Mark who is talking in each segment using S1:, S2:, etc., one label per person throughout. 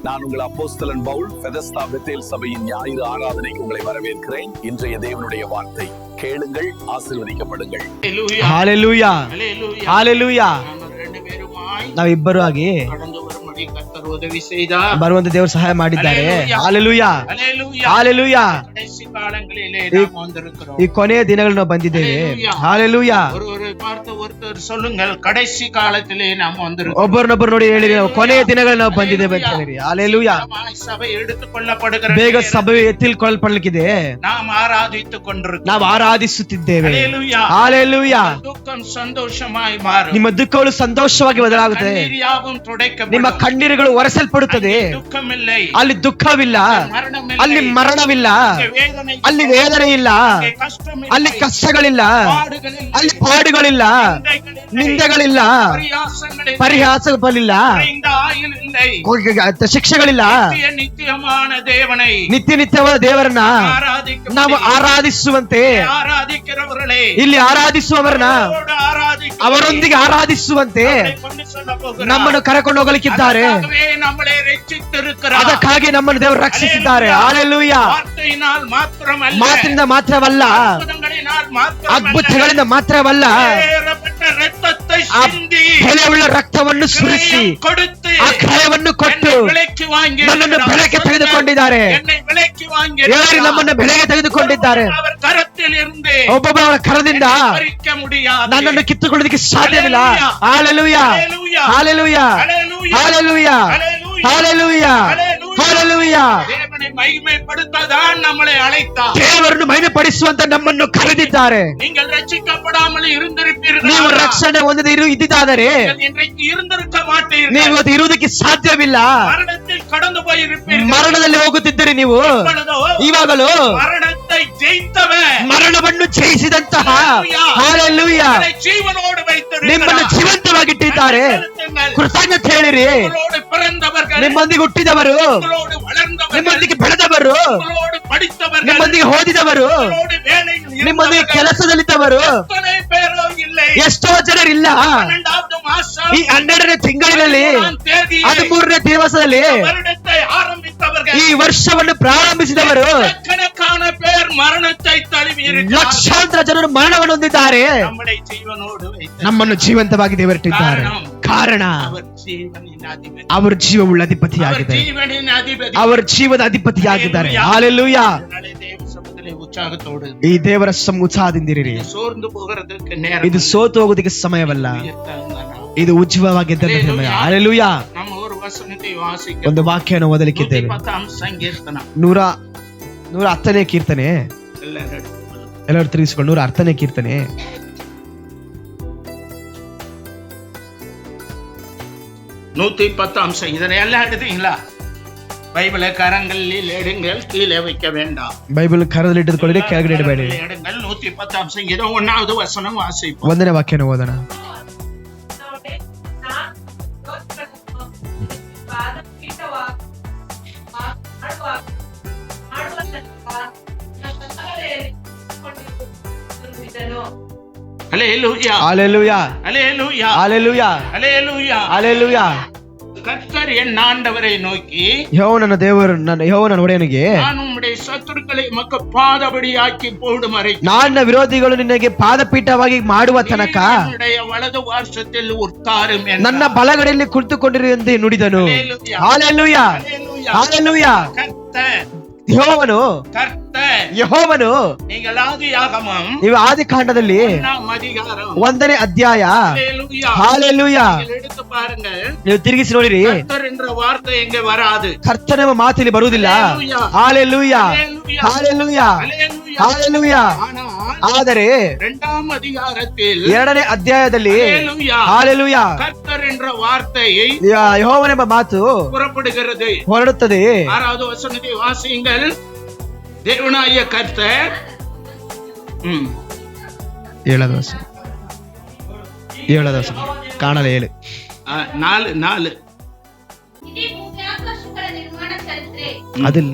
S1: நான் உங்கள் அப்போஸ்தலன் பவுல் பெதஸ்தா பெத்தேல் சபையின் ஞாயிறு ஆராதனைக்கு உங்களை வரவேற்கிறேன். இன்றைய தேவனுடைய வார்த்தை கேளுங்கள், ஆசீர்வதிக்கப்படுங்கள்.
S2: ஹalleluya ஹalleluya. ನಾವಿಬ್ಬರು ಆಗಿ ಬರುವಂತ ದೇವರು ಸಹಾಯ ಮಾಡಿದ್ದಾರೆ. Hallelujah hallelujah. ಈ ಕೊನೆಯ ದಿನಗಳು ನಾವು ಬಂದಿದ್ದೇವೆ. ಹalleluya.
S3: ಕಡೆಸಿ ಕಾಲದಲ್ಲಿ ನಾವು ಬಂದಿರುತ್ತೇವೆ.
S2: ಒಬ್ಬರನ್ನೊಬ್ಬರು ನೋಡಿ ಹೇಳಿ, ಕೊನೆಯ ದಿನಗಳು ನಾವು ಬಂದಿದ್ದೇವೆ ಅಂತ ಹೇಳಿ. ಹalleluya.
S3: ಸಭೆ ಹಿಡಿದುಕೊಳ್ಳಲ್ಪಡುತ್ತದೆ.
S2: ಬೇಗ ಸಭೆ ಎತ್ತಿಕೊಳ್ಳಲ್ಪಡಲಿಕ್ಕಿದೆ. ನಾವು ಆರಾಧಿಸುತ್ತಿದ್ದೇವೆ. ಹalleluya.
S3: ದುಃಖಂ ಸಂತೋಷമായി ಮಾರು.
S2: ನಿಮ್ಮ ದುಃಖಗಳು ಸಂತೋಷವಾಗಿ ಬದಲಾಗುತ್ತದೆ. ನಿಮ್ಮ ಕಣ್ಣೀರುಗಳು ಒರೆಸಲ್ಪಡುತ್ತದೆ. ಅಲ್ಲಿ ದುಃಖವಿಲ್ಲ, ಅಲ್ಲಿ ಮರಣವಿಲ್ಲ, ಅಲ್ಲಿ ವೇದನೆ ಇಲ್ಲ, ಅಲ್ಲಿ ಕಷ್ಟಗಳಿಲ್ಲ, ಅಲ್ಲಿ ಪಾಡುಗಳಿಲ್ಲ, ನಿಂದೆಗಳಿಲ್ಲ, ಪರಿಹಾಸಗಳಿಲ್ಲ, ಶಿಕ್ಷೆಗಳಿಲ್ಲ. ನಿತ್ಯ ನಿತ್ಯವಾದ ದೇವರನ್ನ ನಾವು ಆರಾಧಿಸುವಂತೆ, ಇಲ್ಲಿ ಆರಾಧಿಸುವವರನ್ನ ಅವರೊಂದಿಗೆ ಆರಾಧಿಸುವಂತೆ ನಮ್ಮನ್ನು ಕರೆಕೊಂಡು ಹೋಗಲಿಕ್ಕಿದ್ದಾರೆ. ಅದಕ್ಕಾಗಿ ನಮ್ಮನ್ನು ದೇವರು ರಕ್ಷಿಸಿದ್ದಾರೆ. ಹalleluya. ಮಾತಿನಿಂದ ಮಾತ್ರವಲ್ಲ, ಅದ್ಭುತಗಳಿಂದ ಮಾತ್ರವಲ್ಲ, ಬೆಲೆಯುಳ್ಳ ರಕ್ತವನ್ನು ಸುರಿಸಿ ಆ ಕ್ರಯವನ್ನು ಕೊಟ್ಟು ನನ್ನನ್ನು ಬೆಲೆಗೆ ತೆಗೆದುಕೊಂಡಿದ್ದಾರೆ. ಯಾರು ನಮ್ಮನ್ನು ಬೆಲೆಗೆ ತೆಗೆದುಕೊಂಡಿದ್ದಾರೆ? ಒಬ್ಬೊಬ್ಬರ ಕರದಿಂದ ನನ್ನನ್ನು ಕಿತ್ತುಕೊಳ್ಳೋದಕ್ಕೆ ಸಾಧ್ಯವಿಲ್ಲ. Hallelujah hallelujah hallelujah hallelujah hallelujah. ದೇವರನ್ನು ಮಹಿಮೆಪಡಿಸುವಂತ ನಮ್ಮನ್ನು ಕರೆದಿದ್ದಾರೆ. ನೀವು ರಕ್ಷಣೆ ಹೊಂದದೆ ಇದ್ದಿದ್ದಾದರೆ ನೀವು ಇರುವುದಕ್ಕೆ ಸಾಧ್ಯವಿಲ್ಲ. ಮರಣದಲ್ಲಿ ಹೋಗುತ್ತಿದ್ದೀರಿ ನೀವು. ಇವಾಗಲೂ ಮರಣವನ್ನು ಜಯಿಸಿದಂತಹ ಹalleluya ನಿಮ್ಮನ್ನು ಜೀವಂತವಾಗಿಟ್ಟಿದ್ದಾರೆ. ಕೃತಜ್ಞತೆ ಹೇಳಿರಿ. ನಿಮ್ಮೊಂದಿಗೆ ಹುಟ್ಟಿದವರು, ನಿಮ್ಮೊಂದಿಗೆ ಬೆಳೆದವರು, ನಿಮ್ಮೊಂದಿಗೆ ಓದಿದವರು, ನಿಮ್ಮೊಂದಿಗೆ ಕೆಲಸದಲ್ಲಿದ್ದವರು ಎಷ್ಟೋ ಜನರಿಲ್ಲ. ಈ 12ನೇ ತಿಂಗಳಿನಲ್ಲಿ 13ನೇ ದಿವಸದಲ್ಲಿ ಈ ವರ್ಷವನ್ನು ಪ್ರಾರಂಭಿಸಿದವರು ಲಕ್ಷಾಂತರ ಜನರು ಮರಣವನ್ನು ಹೊಂದಿದ್ದಾರೆ. ನಮ್ಮನ್ನು ಜೀವಂತವಾಗಿ ದೇವರಿಟ್ಟಿದ್ದಾರೆ. ಕಾರಣ ಅವರು ಜೀವವುಳ್ಳ ಅಧಿಪತಿಯಾಗಿದ್ದಾರೆ. ಅವರು ಜೀವದ ಅಧಿಪತಿಯಾಗಿದ್ದಾರೆ. ಹalleluya. ಈ ದೇವರ ಉತ್ಸಾಹದಿಂದಿರಿ. ಇದು ಸೋತು ಹೋಗೋದಕ್ಕೆ ಸಮಯವಲ್ಲ, ಇದು ಉಜ್ವಲವಾಗಿದ್ದ ಸಮಯ. ಹalleluya. ಒಂದು ವಾಕ್ಯವನ್ನು ಓದಲಿಕ್ಕಿದ್ದೇವೆ. 110ನೇ ಕೀರ್ತನೆ. ಎಲ್ಲರೂ ತಿರುಗಿಸಿಕೊಂಡು 110ನೇ ಕೀರ್ತನೆ.
S3: இதனையெல்லாம் எடுத்தீங்களா? பைபிளை கரங்களில் எடுங்கள், கீழே வைக்க வேண்டாம்.
S2: பைபிள் கரದಲ್ಲಿ ಇಟ್ಟುಕೊಳ್ಳಿ, ಕೆಳಗಡೆ ಇಡಬೇಡಿ.
S3: எடுங்கள். 110 சங்கீதம் 1வது வசனம் வாசிப்போம்.
S2: ಒಂದನೇ ವಾಕ್ಯನ ಓದೋಣ.
S3: Hallelujah
S2: hallelujah
S3: hallelujah
S2: hallelujah
S3: hallelujah
S2: hallelujah.
S3: கர்த்தர் என் ஆண்டவரை நோக்கி,
S2: யெகோவன தேவர் யெகோவನ ಒಡೆಯನಿಗೆ,
S3: ನಾನು ಉಮ್ಮಡಿ ಶತ್ರುಗಳೇ ಮಕ್ಕ ಪಾದಬಡಿಯಾಕಿ போடும் வரை,
S2: ನನ್ನ ವಿರೋಧಿಗಳು ನಿನಗೆ ಪಾದಪೀಠವಾಗಿ ಮಾಡುವ ತನಕ
S3: என்னுடைய வலது ಪಾರ್ಶ್ವದಲ್ಲಿ ಉರ್ತಾரும் ಎಂದು
S2: ನನ್ನ ಬಲಗಡೆಯಲ್ಲಿ ಕುಳಿತುಕೊಂಡಿರು ಎಂದು ನುಡಿದನು. Hallelujah hallelujah. ಯೆಹೋವನು ನೀವು ಆದಿಕಾಂಡದಲ್ಲಿ 1ನೇ ಅಧ್ಯಾಯ ಹalleluya ನೀವು ತಿರುಗಿಸಿ ನೋಡಿರಿ. ಕರ್ತನ ಮಾತು ಇಲ್ಲಿ ಬರುವುದಿಲ್ಲ. hallelujah hallelujah hallelujah. ಆದರೆ 2ನೇ ಅಧ್ಯಾಯದಲ್ಲಿ hallelujah ಯೆಹೋವನೆಂಬ ಮಾತು ಹೊರಡುತ್ತದೆ.
S3: 6வது வசனத்தை வாசியுங்கள். தேவனாகிய கர்த்தர்
S2: 7வது வசனம் ಕಾಣಲ್ಲ 7
S3: 4
S2: அதில்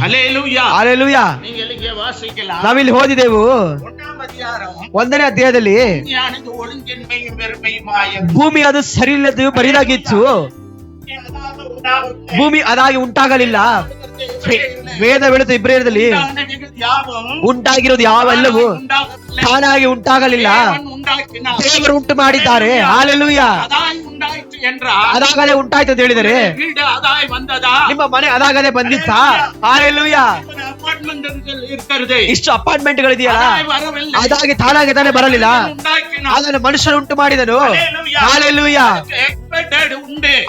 S3: ஹalleluya
S2: ஹalleluya.
S3: நீங்க வாசிக்கலாம்.
S2: ನಾವಿಲ್ಲಿ ಓದಿದೆವು
S3: 1ನೇ ಅಧ್ಯಾಯ
S2: 1ನೇ ಅಧ್ಯಾಯದಲ್ಲಿ
S3: ಜ್ಞಾನದ ಒಳಗಿನ್ಮೆயும் வெறுமையுமாய
S2: ಭೂಮಿ ಅದು ಸರಿ ಇಲ್ಲದು ಬರಿದಾಗಿತ್ತು, ಭೂಮಿ ಅದಾಗಿ ಉಂಟಾಗಲಿಲ್ಲ. ವೇದ ಹೇಳುತ್ತೆ ಇಬ್ರಿಯರಲ್ಲಿ ಉಂಟಾಗಿರೋದು ಯಾವೆಲ್ಲವೂ ತಾನಾಗಿ ಉಂಟಾಗಲಿಲ್ಲ, ದೇವರು ಉಂಟು ಮಾಡಿದ್ದಾರೆ. ಹಾಲೆಲೂಯ. ಅದಾಗಲೇ ಉಂಟಾಯ್ತು ಅಂತ ಹೇಳಿದರೆ ನಿಮ್ಮ ಮನೆ ಅದಾಗಲೇ ಬಂದಿತ್ತಾ? ಹಾಲೆಲೂಯ. ಇಷ್ಟು ಅಪಾರ್ಟ್ಮೆಂಟ್ ಗಳಿದೆಯಲ್ಲ, ಅದಾಗಿ ತಾನಾಗಿ ಬರಲಿಲ್ಲ, ಅದನ್ನು ಮನುಷ್ಯರು ಉಂಟು ಮಾಡಿದನು. ಹಾಲೆಲೂಯ.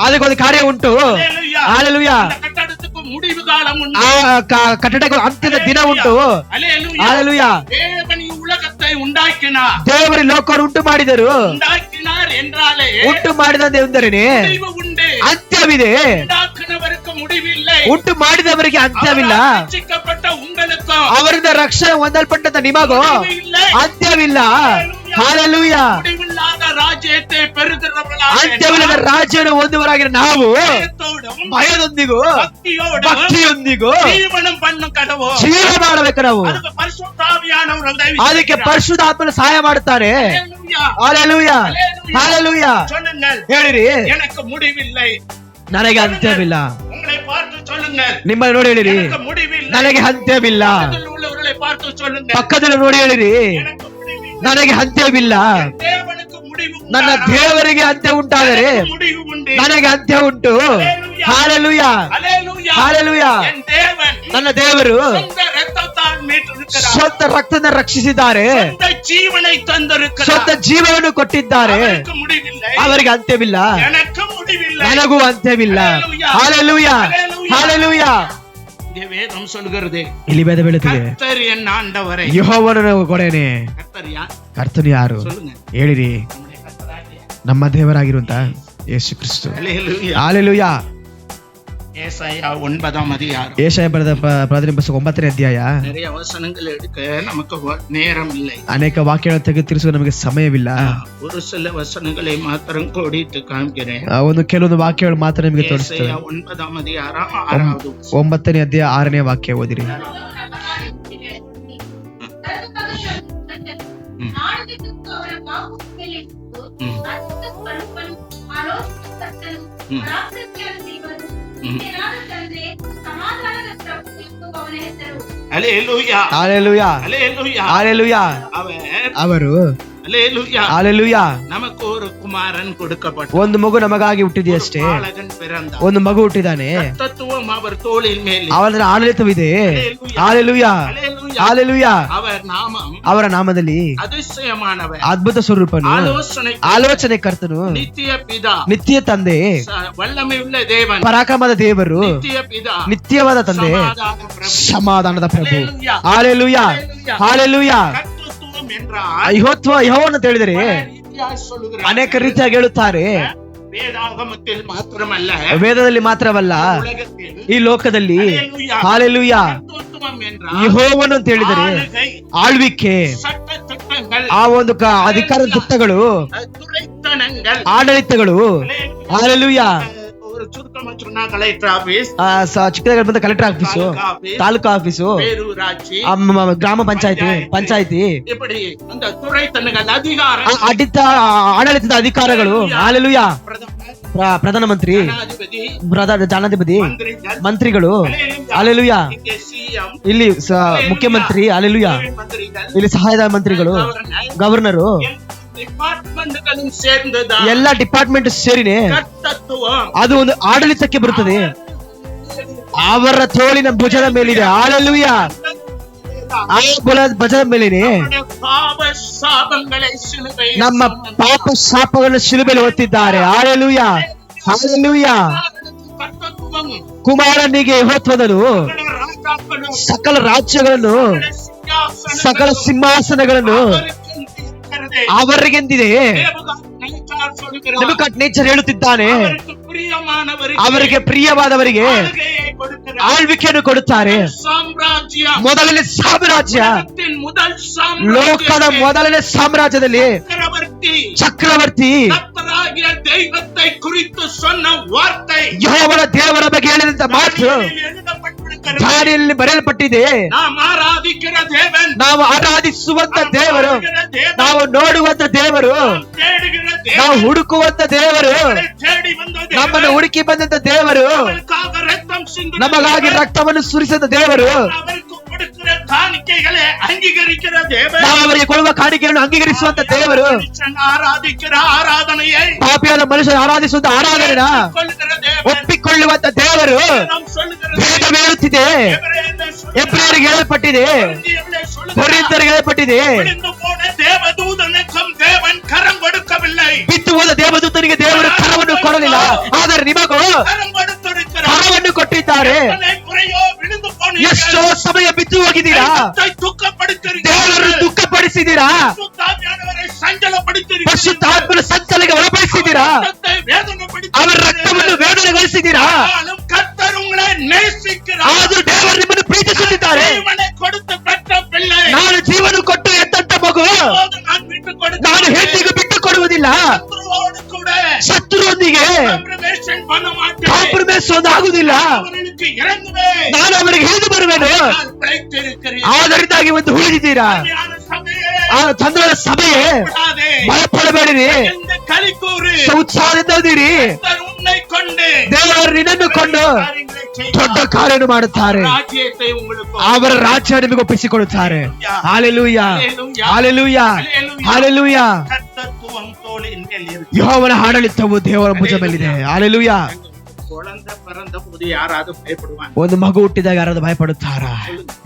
S2: ಅದಕ್ಕೊಂದು ಕಾರ್ಯ ಉಂಟು. ಹಾಲೆಲೂಯ. ಕಟ್ಟಡಗಳು ಅಂತ್ಯದ ದಿನ ಉಂಟು. ಹಾಲೆಲೂಯ. ದೇವರು ಲೋಕವನ್ನು ಉಂಟು ಮಾಡಿದರು. ಉಂಟು ಮಾಡಿದಂತೆ ಎಂದರೆ ಅಂತ್ಯವಿದೆ, ಉಂಟು ಮಾಡಿದವರಿಗೆ ಅಂತ್ಯವಿಲ್ಲ. ಅವರಿಂದ ರಕ್ಷಣೆ ಹೊಂದಲ್ಪಟ್ಟಂತ ನಿಮಗೂ ಅಂತ್ಯವಿಲ್ಲ. ಹಾಲೆಲೂಯ. ಅಂತ್ಯವಿಲ್ಲದ ರಾಜ್ಯವನ್ನು ಹೊಂದುವರಾಗಿರೋ ನಾವು ಭಯದೊಂದಿಗೂ ಭಕ್ತಿಯೊಂದಿಗೂ ಜೀವ ಮಾಡಬೇಕು. ನಾವು ಅದಕ್ಕೆ ಪರಿಶುದ್ಧಾತ್ಮನ ಸಹಾಯ ಮಾಡುತ್ತಾರೆ. ಹಾಲೆಲೂಯ. ಹಾಲೆಲೂಯ. ಹೇಳಿರಿ, ನನಗೆ ಅಂತ್ಯವಿಲ್ಲ. ನಿಮ್ಮನ್ನು ನೋಡಿ ಹೇಳಿರಿ, ನನಗೆ ಅಂತ್ಯವಿಲ್ಲ. ಪಕ್ಕದಲ್ಲಿ ನೋಡಿ ಹೇಳಿರಿ, ನನಗೆ ಅಂತ್ಯವಿಲ್ಲ. ನನ್ನ ದೇವರಿಗೆ ಅಂತ್ಯ ಉಂಟಾದರೆ ನನಗೆ ಅಂತ್ಯ ಉಂಟು. ಹಾಲೆಲೂಯ. ಹಾಲೆಲೂಯ. ನನ್ನ ದೇವರು ಸ್ವಂತ ರಕ್ತದಿಂದ ರಕ್ಷಿಸಿದ್ದಾರೆ, ಸ್ವಂತ ಜೀವವನ್ನು ಕೊಟ್ಟಿದ್ದಾರೆ. ಅವರಿಗೆ ಅಂತ್ಯವಿಲ್ಲ, ನನಗೂ ಅಂತ್ಯವಿಲ್ಲ. ಹಾಲೆಲೂಯ. ಹಾಲೆಲೂಯ. ಇಲ್ಲಿ ವೇದ ಹೇಳುತ್ತದೆ, ಯೆಹೋವನು ಕೊಡೇನೆ. ಕರ್ತನು ಯಾರು ಹೇಳಿರಿ? ನಮ್ಮ ದೇವರಾಗಿರುವಂತ ಯೇಸು ಕ್ರಿಸ್ತು. ಹಾಲೆಲೂಯ.
S3: ஏசாயா 9ஆம் அதிகாரம்.
S2: ஏசாயா ಬರೆದ ಪ್ರವಾದನೆ ಪುಸ್ತಕ 9ನೇ ಅಧ್ಯಾಯ.
S3: நிறைய வசனங்கள் எடுக்க நமக்கு நேரம் இல்லை.
S2: ಅನೇಕ ವಾಕ್ಯಗಳನ್ನು ತೆಗೆದುರಿಸುವ ನಮಗೆ ಸಮಯವಿಲ್ಲ.
S3: ஒரு சில வசனங்களை மாத்திரம் கோடிட்டு காண்கிறேன்.
S2: ಒಂದು ಕೆಲವೊಂದು ವಾಕ್ಯಗಳು ಮಾತ್ರ ನಿಮಗೆ ತೋರಿಸ್ತೇನೆ.
S3: 9ஆம் அதிகாரம் 6வது
S2: 9ನೇ ಅಧ್ಯಾಯ 6ನೇ ವಾಕ್ಯ ಓದಿರಿ.
S3: ஹல்லேலூயா.
S2: ஹல்லேலூயா.
S3: ஹல்லேலூயா.
S2: ஹல்லேலூயா. ಅವರು
S3: ஹல்லேலூயா.
S2: ஹல்லேலூயா.
S3: நமக்கு ஒரு குமாரன் கொடுக்கப்பட்டார்.
S2: ಒಂದು ಮಗು ನಮಗಾಗಿ ಹುಟ್ಟಿದೆಯಷ್ಟೇ. ಒಂದು ಮಗು ಹುಟ್ಟಿದಾನೆ.
S3: ತತ್ವಂ ಅವರ ತೋಳಿನ ಮೇಲೆ.
S2: ಅವರ ಆಡಳಿತವಿದೆ. ಹಲ್ಲೇಲೂಯಾ. ಹಲ್ಲೇಲೂಯಾ. ಅವರ ನಾಮದಲ್ಲಿ
S3: அதிசயமானவர்,
S2: ಅದ್ಭುತ ಸ್ವರೂಪನು, ಆಲೋಚನೆ ಕರ್ತನು,
S3: ನಿತ್ಯ ಪಿತಾ,
S2: ನಿತ್ಯ ತಂದೆ,
S3: ವಲ್ಲಮೆಯುಳ್ಳ ದೇವನು,
S2: ಪರಾಕ್ರಮದ ದೇವರು,
S3: ನಿತ್ಯ ಪಿತಾ,
S2: ನಿತ್ಯವಾದ ತಂದೆ, ಸಮಾಧಾನದ ಪ್ರಭು. ಹಲ್ಲೇಲೂಯಾ. ಹಲ್ಲೇಲೂಯಾ. ಯೆಹೋವ ಅಂತ ಹೇಳಿದರೆ ಅನೇಕ ರೀತಿಯಾಗಿ ಹೇಳುತ್ತಾರೆ. ವೇದದಲ್ಲಿ ಮಾತ್ರವಲ್ಲ, ಈ ಲೋಕದಲ್ಲಿ. ಹಲ್ಲೇಲೂಯಾ. ಯೆಹೋವನು ಅಂತ ಹೇಳಿದರೆ ಆಳ್ವಿಕೆ, ಆ ಒಂದು ಅಧಿಕಾರದ ಚಟ್ಟಗಳು, ಆಡಳಿತಗಳು. ಹಲ್ಲೇಲೂಯಾ. ಚಿಕ್ಕದಾಗಿ ಬಂದ ಕಲೆಕ್ಟರ್ ಆಫೀಸು, ತಾಲೂಕು ಆಫೀಸು, ಗ್ರಾಮ ಪಂಚಾಯತಿ, ಆಡಳಿತದ ಅಧಿಕಾರಗಳು. ಹಲ್ಲೇಲೂಯಾ. ಪ್ರಧಾನಮಂತ್ರಿ, ಜನಾಧಿಪತಿ, ಮಂತ್ರಿಗಳು. ಹಲ್ಲೇಲೂಯಾ. ಇಲ್ಲಿ ಮುಖ್ಯಮಂತ್ರಿ. ಹಲ್ಲೇಲೂಯಾ. ಇಲ್ಲಿ ಸಹಾಯದ ಮಂತ್ರಿಗಳು, ಗವರ್ನರು, ಎಲ್ಲ ಡಿಪಾರ್ಟ್ಮೆಂಟ್ ಸೇರಿನೇ ಅದು ಒಂದು ಆಡಳಿತಕ್ಕೆ ಬರುತ್ತದೆ. ಅವರ ತೋಳಿನ ಭುಜದ ಮೇಲಿದೆ. ಹಲ್ಲೇಲೂಯಾ. ಭುಜದ ಮೇಲಿದೆ ನಮ್ಮ ಪಾಪ ಶಾಪಗಳನ್ನು ಶಿಲುಬೆಯಲ್ಲಿ ಹೊತ್ತಿದ್ದಾರೆ. ಹಲ್ಲೇಲೂಯಾ. ಹಲ್ಲೇಲೂಯಾ. ಕುಮಾರನಿಗೆ ಹೊತ್ತದನು ಸಕಲ ರಾಜ್ಯಗಳನ್ನು, ಸಕಲ ಸಿಂಹಾಸನಗಳನ್ನು ಅವರಿಗೆಂದಿದೆ. ನೇಚರ್ ಹೇಳುತ್ತಿದ್ದಾನೆ, ಅವರಿಗೆ ಪ್ರಿಯವಾದವರಿಗೆ ಆಳ್ವಿಕೆಯನ್ನು ಕೊಡುತ್ತಾರೆ. ಮೊದಲನೇ ಸಾಮ್ರಾಜ್ಯ, ಲೋಕದ ಮೊದಲನೇ ಸಾಮ್ರಾಜ್ಯದಲ್ಲಿ ಚಕ್ರವರ್ತಿ ಯೆಹೋವನ ದೇವರ ಬಗ್ಗೆ ಹೇಳಿದಂತ ಮಾತು
S3: ಬರೆದಿರುக்கிறது.
S2: ದಾನಿಯಲ್ಲಿ ಬರೆಯಲ್ಪಟ್ಟಿದೆ,
S3: நாம் ஆராதிக்கிற தேவன்,
S2: ನಾವು ಆರಾಧಿಸುವಂತ ದೇವರು,
S3: தேவன்,
S2: ನಾವು ನೋಡುವಂತ ದೇವರು,
S3: தேடுகிற
S2: ನಾವು
S3: தேவன்,
S2: ಹುಡುಕುವಂತ ದೇವರು,
S3: தேடி வந்த
S2: ನಮ್ಮನ್ನು
S3: தேவன்,
S2: ಹುಡುಕಿ ಬಂದಂತ ದೇವರು,
S3: நமக்காக ரத்தம் சிந்தின
S2: ನಮಗಾಗಿ
S3: தேவன்,
S2: ರಕ್ತವನ್ನು ಸುರಿಸಿದ ದೇವರು,
S3: அவருக்கு கொடுக்கிற காணிக்கைகளை அங்கீகரிக்கிற தேவன்,
S2: ನಾವು ಅವರಿಗೆ ಕೊಡುವ ಕಾಣಿಕೆಯನ್ನು ಅಂಗೀಕರಿಸುವಂತ ದೇವರು,
S3: மனுஷன் ஆராதிக்கிற ஆராதனையை
S2: ಪಾಪಿಯಾದ ಮನುಷ್ಯರು ಆರಾಧಿಸುವಂತ ಆರಾಧನೆಯ
S3: கொள்ளுகிற தேவன்,
S2: ಒಪ್ಪಿಕೊಳ್ಳುವಂತ ದೇವರು
S3: நாம் சொல்லுகிற
S2: ವೇದ ಹೇಳುತ್ತಿದೆ. ಎಬ್ರಿಯರಿಗೆ ಹೇಳಲ್ಪಟ್ಟಿದೆ, ಕೊರಿಂಥರಿಗೆ ಹೇಳಲ್ಪಟ್ಟಿದೆ,
S3: விழுந்து போன தேவதூதனுக்கும் தேவன் கரம் கொடுக்கவில்லை,
S2: ಬಿದ್ದು ಹೋದ ದೇವದೂತನಿಗೆ ದೇವರು ಕರವನ್ನು ಕೊಡಲಿಲ್ಲ, ಆದರೆ ನಿಮಗೂ
S3: கரம் கொடுத்திருக்கிறார்.
S2: ಕರವನ್ನು ಕೊಟ್ಟಿದ್ದಾರೆ.
S3: குறையோ விழுந்து
S2: ಎಷ್ಟೋ
S3: போனீர்கள்,
S2: ಸಮಯ ಬಿದ್ದು ಹೋಗಿದ್ದೀರಾ,
S3: தெய்வத்தை துக்கப்படுத்திருக்கிறீர்கள்,
S2: ದೇವರನ್ನು ದುಃಖಪಡಿಸಿದ್ದೀರಾ,
S3: பரிசுத்தாவியானவரை சஞ்சலப்படுத்திருக்கிறீர்கள்,
S2: ಪರಿಶುದ್ಧಾತ್ಮನ ಸಂಚಲನಕ್ಕೆ ಒಳಪಡಿಸಿದ್ದೀರಾ,
S3: ரத்தத்தை வேதனைப்படுத்தி
S2: ಅವರ ರಕ್ತವನ್ನು ವೇದನೆಗೊಳಿಸಿದ್ದೀರಾ.
S3: ஆனாலும் கர்த்தர் உங்களை நேசிக்கிறார்.
S2: ಆದರೂ ದೇವರು ನಿಮ್ಮನ್ನು ಪ್ರೀತಿಸುತ್ತಿದ್ದಾರೆ.
S3: ஜீவனை கொடுத்து பெற்ற பிள்ளை,
S2: ನಾನು ಜೀವನ ಕೊಟ್ಟು ಎತ್ತಂತ ಮಗು
S3: இப்போது நான் விட்டுக்
S2: ನಾನು
S3: கொடுக்கிறேன்.
S2: ಹೆಣ್ಣಿಗೆ ಬಿಟ್ಟು ಕೊಡುವುದಿಲ್ಲ,
S3: சத்துருவோடு கூட
S2: ಶತ್ರುವೊಂದಿಗೆ
S3: compromise பண்ண மாட்டேன்.
S2: ಕಾಂಪ್ರಮೈಸ್ ಆಗುವುದಿಲ್ಲ.
S3: அவர்களுக்கு இறங்குவேன்.
S2: ನಾನು ಅವರಿಗೆ ಹಿಡಿದು ಬರುವೆನು.
S3: நான் பிழைத்திருக்கிறேன்.
S2: ಆದರಿಂದಾಗಿ ಒಂದು ಉಳಿದಿದ್ದೀರಾ.
S3: அருமையான சபையே,
S2: ಆ ಚಂದ್ರನ ಸಭೆಯೇ,
S3: பயப்படாதே.
S2: ಭಯಪಡಬೇಡಿರಿ,
S3: இந்த களி கூறு.
S2: ಉತ್ಸಾಹದಿಂದ ಇದ್ದೀರಿ.
S3: கர்த்தர் உன்னை கொண்டு
S2: ದೇವರು ನಿನ್ನನ್ನು ಕೊಂಡು
S3: காரியங்களை
S2: ದೊಡ್ಡ
S3: செய்வார்.
S2: ಕಾರ್ಯವನ್ನು ಮಾಡುತ್ತಾರೆ.
S3: ರಾಜ್ಯத்தை உங்களுக்கு
S2: ಅವರ ರಾಜ್ಯ ನಿಮಗೆ ಒಪ್ಪಿಸಿಕೊಡುತ್ತಾರೆ. Hallelujah, hallelujah, hallelujah.
S3: கர்த்தத்துவம் தோளின் மேல் இருக்கு.
S2: ಯೆಹೋವನ ಆಡಳಿತವು ದೇವರ ಭುಜ ಮೇಲಿದೆ. ಹಾಲೆಲೂಯ.
S3: குழந்தை பிறந்த போது யாராவது பயப்படுவாங்க?
S2: ಒಂದು ಮಗು ಹುಟ್ಟಿದಾಗ ಯಾರಾದ್ರೂ ಭಯಪಡುತ್ತಾರಾ?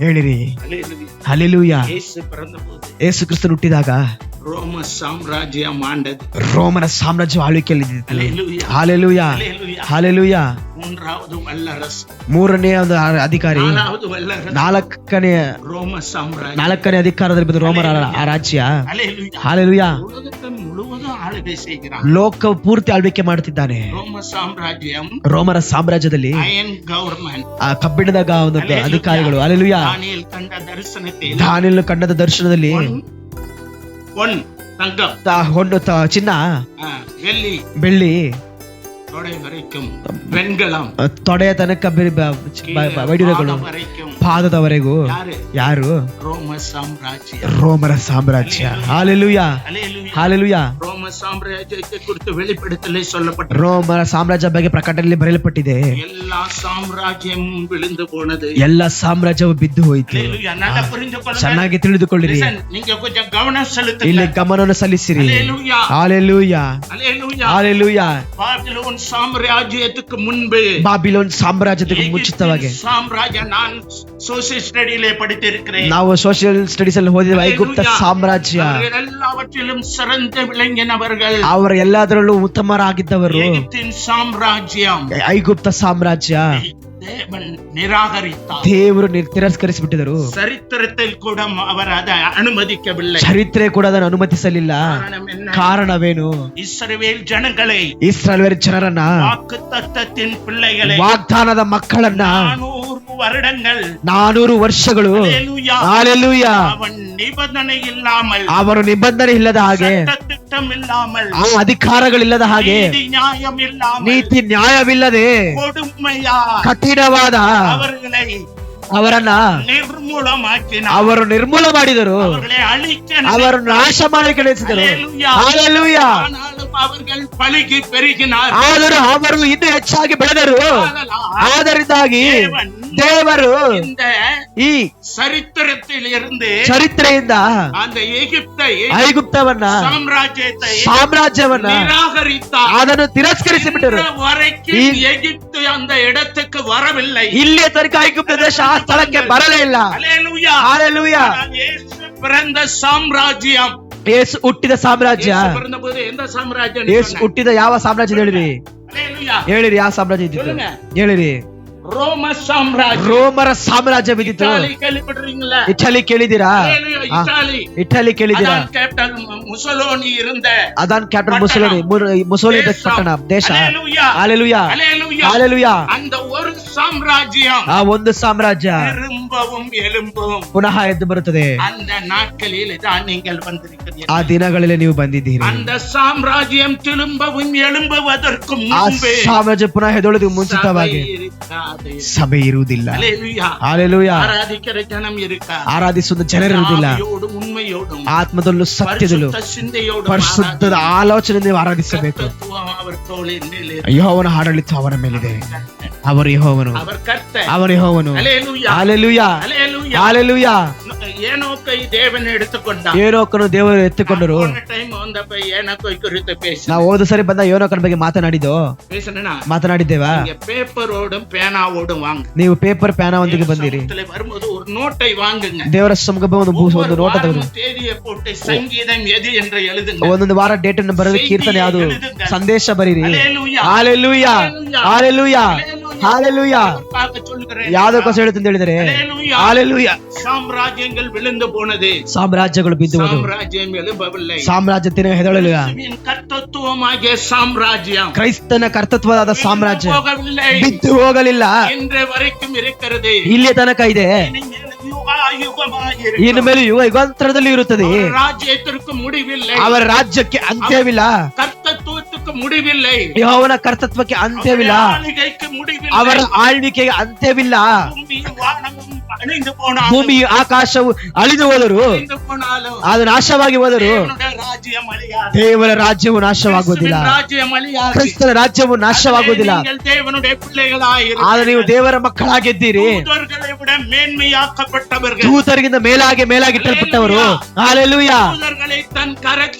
S2: ಹೇಳಿರಿ.
S3: அல்லேலூயா.
S2: ಹಾಲೆಲೂಯ.
S3: இயேசு பிறந்த போது
S2: ಯೇಸು ಕ್ರಿಸ್ತನು ಹುಟ್ಟಿದಾಗ
S3: ரோம சாம்ராஜ்யம் ஆண்டது.
S2: ರೋಮನ ಸಾಮ್ರಾಜ್ಯ ಆಳ್ವಿಕೆಯಲ್ಲಿತ್ತು.
S3: அல்லேலூயா.
S2: ಹಾಲೆಲೂಯ,
S3: அல்லேலೂயா.
S2: ಹಾಲೆಲೂಯ.
S3: மூன்றாவது வல்லரசு,
S2: ಮೂರನೇ ಒಂದು ಅಧಿಕಾರಿ,
S3: நாலாவது வல்லரசு ரோம சாம்ராஜ்யம்.
S2: ನಾಲ್ಕನೇ ಅಧಿಕಾರದಲ್ಲಿ ಬಂದ ರೋಮರ ಆ ರಾಜ್ಯ.
S3: அல்லேலூயா.
S2: ಹಾಲೆಲೂಯ.
S3: உலகத்தை முழுவதும் ஆளுகை செய்கிறான்.
S2: ಲೋಕ ಪೂರ್ತಿ ಆಳ್ವಿಕೆ ಮಾಡುತ್ತಿದ್ದಾನೆ.
S3: ரோம சாம்ராஜ்யம்,
S2: ರೋಮರ ಸಾಮ್ರಾಜ್ಯದಲ್ಲಿ
S3: அயன் கவர்மெண்ட்.
S2: ಆ ಕಬ್ಬಿಣದ ಒಂದು ಅಧಿಕಾರಿಗಳು. ಹಾಲೆಲೂಯ.
S3: தாನಿಯேல் கண்ட தரிசனத்தில்
S2: ದಾನಿಯೇಲನು ಕಂಡದ ದರ್ಶನದಲ್ಲಿ
S3: பொன், தங்கம்,
S2: ಹೊನ್ನು ಚಿನ್ನ,
S3: வெள்ளி,
S2: ಬೆಳ್ಳಿ,
S3: தொடை வரைக்கும் வெண்கலம்,
S2: ತೊಡೆಯ ತನಕ ವೈಡೂರ್ಯಗಳು,
S3: பாதம் வரைக்கும்
S2: ಪಾದದವರೆಗೂ
S3: யாரு?
S2: ಯಾರು?
S3: ரோம சாம்ராஜ்யம்.
S2: ರೋಮರ ಸಾಮ್ರಾಜ್ಯ. ಹಾಲೆಲೂಯ,
S3: அல்லேலூயா.
S2: ಹಾಲೆಲೂಯ.
S3: ரோம சாம்ராஜ்யத்தை குறித்து வெளிப்படுத்தலே சொல்லப்பட்ட
S2: ರೋಮರ ಸಾಮ್ರಾಜ್ಯ ಬಗ್ಗೆ ಪ್ರಕಟಣೆಯಲ್ಲಿ ಬರೆಯಲ್ಪಟ್ಟಿದೆ.
S3: எல்லா சாம்ராஜ்யமும் விழுந்து போனது.
S2: ಎಲ್ಲ ಸಾಮ್ರಾಜ್ಯವು ಬಿದ್ದು ಹೋಯಿತು.
S3: அல்லேலூயா. நல்லா புரிஞ்சுக்கொள்ளுங்க.
S2: ಚೆನ್ನಾಗಿ ತಿಳಿದುಕೊಳ್ಳಿರಿ.
S3: Listen, நீங்க கொஞ்சம் கவனம் செலுத்துங்க.
S2: ಇಲ್ಲಿ ಗಮನವನ್ನು ಸಲ್ಲಿಸಿರಿ.
S3: அல்லேலூயா.
S2: ಹಾಲೆಲೂಯ,
S3: அல்லேலூயா.
S2: ಹಾಲೆಲೂಯ.
S3: பாபிலோன் சாம்ராஜ்யத்துக்கு முன்பு
S2: ಬಾಬಿಲೋನ್ ಸಾಮ್ರಾಜ್ಯಕ್ಕೆ ಮುಂಚಿತವಾಗಿ
S3: சாம்ராஜ்யம் நான் சோசியல் ஸ்டடியிலே படித்திருக்கிறேன்.
S2: ನಾವು ಸೋಷಿಯಲ್ ಸ್ಟಡೀಸ್ ಅಲ್ಲಿ ಓದಿದ ಐಗುಪ್ತ ಸಾಮ್ರಾಜ್ಯ.
S3: அவர்கள் எல்லாவற்றிலும் சிறந்து விளங்கினவர்கள்.
S2: ಅವರ ಎಲ್ಲದರಲ್ಲೂ ಉತ್ತಮರಾಗಿದ್ದವರು.
S3: எகிப்தின் சாம்ராஜ்யம்
S2: ಐಗುಪ್ತ ಸಾಮ್ರಾಜ್ಯ
S3: தேவன் நிராகரித்தார்.
S2: ದೇವರು ತಿರಸ್ಕರಿಸಿಬಿಟ್ಟಿದರು.
S3: சரித்திரத்தில் கூட அவர் அதை ಅನುಮதிக்கவில்லை.
S2: ಚರಿತ್ರೆ ಕೂಡ ಅದನ್ನು ಅನುಮತಿಸಲಿಲ್ಲ.
S3: காரணம் என்ன?
S2: ಕಾರಣವೇನು?
S3: இஸ்ரவேல் ஜனங்களை,
S2: ಇಸ್ರಾಯೇಲ್ ಜನರನ್ನ,
S3: வாக்குத்தத்தத்தின் பிள்ளைகளை,
S2: ವಾಗ್ದಾನದ ಮಕ್ಕಳನ್ನ
S3: 400 வருடங்கள்,
S2: 400 ವರ್ಷಗಳು,
S3: அல்லேலூயா,
S2: ಹಾಲೆಲೂಯ,
S3: அவன் நிபந்தனை இல்லாமல்,
S2: ಅವರು ನಿಬಂಧನೆ ಇಲ್ಲದ ಹಾಗೆ,
S3: சட்டதிட்டம் இல்லாமல்,
S2: ಆ ಅಧಿಕಾರಗಳಿಲ್ಲದ ಹಾಗೆ,
S3: நீதி நியாயம் இல்லாமல்,
S2: ನೀತಿ ನ್ಯಾಯವಿಲ್ಲದೆ
S3: கொடுமையா
S2: ಕಠಿಣವಾದ
S3: அவர்களை
S2: ಅವರನ್ನ
S3: ನಿರ್ಮೂಲಮಾಕಿனார்.
S2: ಅವರು ನಿರ್ಮೂಲ ಮಾಡಿದರು.
S3: அவர்களை ಅಳಿக்க
S2: ಅವರು ನಾಶ ಮಾಡಲಿಕ್ಕೆ ನಡೆಸಿದರು.
S3: அல்லேலூயா.
S2: ಹಾಲೆಲೂಯ.
S3: ஆனாலும் அவர்கள் பலுகி பெருகினார்.
S2: ಆದರೂ ಅವರು ಇನ್ನೂ ಹೆಚ್ಚಾಗಿ ಬೆಳೆದರು. ಆದ್ದರಿಂದಾಗಿ ದೇವರು
S3: இந்த
S2: ಈ
S3: சரித்திரத்தில் இருந்து
S2: ಚರಿತ್ರೆಯಿಂದ
S3: அந்த எகிப்தை,
S2: ಐಗುಪ್ತವನ್ನ,
S3: சாம்ராஜ்யத்தை
S2: ಸಾಮ್ರಾಜ್ಯವನ್ನ
S3: நிராகரித்தார்.
S2: ಅದನ್ನು ತಿರಸ್ಕರಿಸಿ ಬಿಟ್ಟರು.
S3: இன்று வரைக்கும் எகிப்து அந்த இடத்துக்கு வரவில்லை.
S2: ಇಲ್ಲಿಯ ತನಕ ಐಗುಪ್ತ ದೇಶ ಆ ಸ್ಥಳಕ್ಕೆ ಬರಲೇ ಇಲ್ಲ.
S3: அல்லேலூயா.
S2: ಹಾಲೆಲೂಯ.
S3: ஆனால் இயேசு பிறந்த சாம்ராஜ்யம்,
S2: ಯೇಸು ಹುಟ್ಟಿದ ಸಾಮ್ರಾಜ್ಯ.
S3: இயேசು பிறந்தபோது எந்த சாம்ராஜ்யம்?
S2: ಯೇಸು ಹುಟ್ಟಿದ ಯಾವ ಸಾಮ್ರಾಜ್ಯ ಹೇಳಿರಿ?
S3: அல்லேலூயா.
S2: ಹೇಳಿರಿ, ಯಾವ ಸಾಮ್ರಾಜ್ಯ ಇದ್ದಿತ್ತು?
S3: சொல்லுங்க.
S2: ಹೇಳಿರಿ.
S3: ரோம சாம்ராஜ்யம்.
S2: ರೋಮರ ಸಾಮ್ರಾಜ್ಯ ಬಿದ್ದಿತ್ತು.
S3: இத்தாலி கேள்விப்பட்டிருக்கீங்களா?
S2: ಇಟಲಿ ಕೇಳಿದಿರಾ?
S3: அல்லேலூயா. இத்தாலி.
S2: ಇಟಲಿ ಕೇಳಿದಿರಾ?
S3: அதான் கேப்டன் முசோலினி இருந்த
S2: ಅದಾನ್ ಕ್ಯಾಪ್ಟನ್ ಮುಸೋಲಿನಿ ಪಟ್ಟಣ ದೇಶ.
S3: அல்லேலூயா.
S2: ಹಾಲೆಲೂಯ,
S3: அல்லேலூயா.
S2: ಹಾಲೆಲೂಯ.
S3: அந்த ஒரு ಸಾಮ್ರಾಜ್ಯ
S2: ಆ ಒಂದು ಸಾಮ್ರಾಜ್ಯ
S3: திரும்பவும் எழும்பும்.
S2: ಪುನಃ ಎದ್ದು ಬರುತ್ತದೆ.
S3: அந்த நாட்களில் தான் நீங்கள் வந்திருக்கிறீர்கள்.
S2: ಆ ದಿನಗಳಲ್ಲಿ ನೀವು ಬಂದಿದ್ದೀರಿ.
S3: அந்த சாம்ராஜ்யம் திரும்பவும் எழும்புவதற்கு
S2: ಆ
S3: முன்பே
S2: ಸಾಮ್ರಾಜ್ಯ ಪುನಃ ಎದ್ದೇಳುವುದಕ್ಕೆ ಮುಂಚಿತವಾಗಿ
S3: இருக்காது.
S2: ಸಭೆ ಇರುವುದಿಲ್ಲ.
S3: ஹல்லேலூயா.
S2: ಹಾಲೆಲೂಯಾ.
S3: ஆராதிக்கிற ஜனம் இருக்காது.
S2: ಆರಾಧಿಸುವ ಜನರಿರುವುದಿಲ್ಲ.
S3: ஆவியோடும் உண்மையோடும்
S2: ಆತ್ಮದಲ್ಲೂ ಸತ್ಯದಲ್ಲೂ
S3: பரிசுத்த சிந்தையோடும்
S2: ಪರಿಶುದ್ಧದ ಆಲೋಚನೆಯಿಂದ ಆರಾಧಿಸಬೇಕು.
S3: கர்த்தத்துவம் அவர் தோளின் மேல்
S2: ಯೆಹೋವನ ಆಡಳಿತ ಅವನ ಮೇಲಿದೆ. ಅವರು ಯೆಹೋವನು,
S3: அவர் கர்த்தர்.
S2: ಅವರು ಯೆಹೋವನು.
S3: ஹல்லேலூயா.
S2: ಹಾಲೆಲೂಯಾ.
S3: ஹல்லேலூயா.
S2: ಹಾಲೆಲೂಯಾ.
S3: ஏனோக்கை தேவன் எடுத்துக்கொண்டார்.
S2: ಏನೋಕನು ದೇವರು ಎತ್ತಿಕೊಂಡರು.
S3: போன டைம் வந்தப்ப ஏனோக்கை குறித்து பேசினேன்.
S2: ನಾವು ಹೋದ ಸರಿ ಬಂದ ಏನೋಕನ ಬಗ್ಗೆ ಮಾತನಾಡಿದ್ದೇವಾ?
S3: நீங்க பேப்பரோடும் பேனாவோடும் வாங்க.
S2: ನೀವು ಪೇಪರ್ ಪ್ಯಾನವೊಂದಿಗೆ ಬಂದಿರಿ.
S3: சமூகத்துல வரும்போது ஒரு நோட்டை வாங்குங்க.
S2: ದೇವರ ಸಮ್ಮುಖ ಒಂದು ನೋಟ ತೆಗೆದು
S3: தேதியை போட்டு சங்கீதம் எது என்று எழுதுங்க.
S2: ಒಂದೊಂದು ವಾರ ಡೇಟ್ ಅನ್ನು ಬರೆದು ಕೀರ್ತನೆ ಯಾವುದು ಸಂದೇಶ ಬರೀರಿ.
S3: ஹல்லேலூயா.
S2: ಹಾಲೆಲೂಯಾ. ಹಾಲೆಲೂಯಾ. ಹಾಲೆಲೂಯಾ.
S3: பார்க்க சொல்லுகிறேன்.
S2: ಯಾವುದಕ್ಕೋಸ್ಕರ ಹೇಳುತ್ತಂತ ಹೇಳಿದರೆ ಹಾಲೆಲೂಯಾ.
S3: ಸಾಮ್ರಾಜ್ಯங்கள் விழுந்து போனது.
S2: ಸಾಮ್ರಾಜ್ಯಗಳು ಬಿದ್ದು ಹೋದವು.
S3: ಸಾಮ್ರಾಜ್யம் எழும்பவில்லை.
S2: ಸಾಮ್ರಾಜ್ಯ ದಿನ ಹೆದಳಲಿಲ್ಲ.
S3: ಕರ್ತತ್ವಮಾಗಿಯ ಸಾಮ್ರಾಜ್ಯ
S2: ಕ್ರೈಸ್ತನ ಕರ್ತತ್ವವಾದ ಸಾಮ್ರಾಜ್ಯ
S3: ಹೋಗವಿல்லை.
S2: ಬಿದ್ದು ಹೋಗಲಿಲ್ಲ.
S3: இன்று வரைக்கும் இருக்கிறது.
S2: ಇಲ್ಲಿಯ ತನಕ ಇದೆ. ಇನ್ನು ಮೇಲೆ ಯುಗ ಯುಗಾಂತರದಲ್ಲಿ ಇರುತ್ತದೆ.
S3: ರಾಜ್ಯಕ್ಕೆ ಮುಡಿವಿಲ್ಲ.
S2: ಅವರ ರಾಜ್ಯಕ್ಕೆ ಅಂತ್ಯವಿಲ್ಲ.
S3: ಕರ್ತತ್ವಕ್ಕೆ ಮುಡಿವಿಲ್ಲ.
S2: ಯೆಹೋವನ ಕರ್ತತ್ವಕ್ಕೆ ಅಂತ್ಯವಿಲ್ಲ. ಅವರ ಆಳ್ವಿಕೆಗೆ ಅಂತ್ಯವಿಲ್ಲ. ಭೂಮಿ ಆಕಾಶವು ಅಳಿದು ಹೋದರು, ಅದು ನಾಶವಾಗಿ ಹೋದರು, ದೇವರ ರಾಜ್ಯವು ನಾಶವಾಗುವುದಿಲ್ಲ. ಕ್ರಿಸ್ತನ ರಾಜ್ಯವು ನಾಶವಾಗುವುದಿಲ್ಲ. ಆದರೆ ನೀವು ದೇವರ ಮಕ್ಕಳಾಗಿದ್ದೀರಿ. ದೂತರಿಗಿಂತ ಮೇಲಾಗಿಟ್ಟಲ್ಪಟ್ಟವರು. ಹಾಲೆಲೂಯಾ.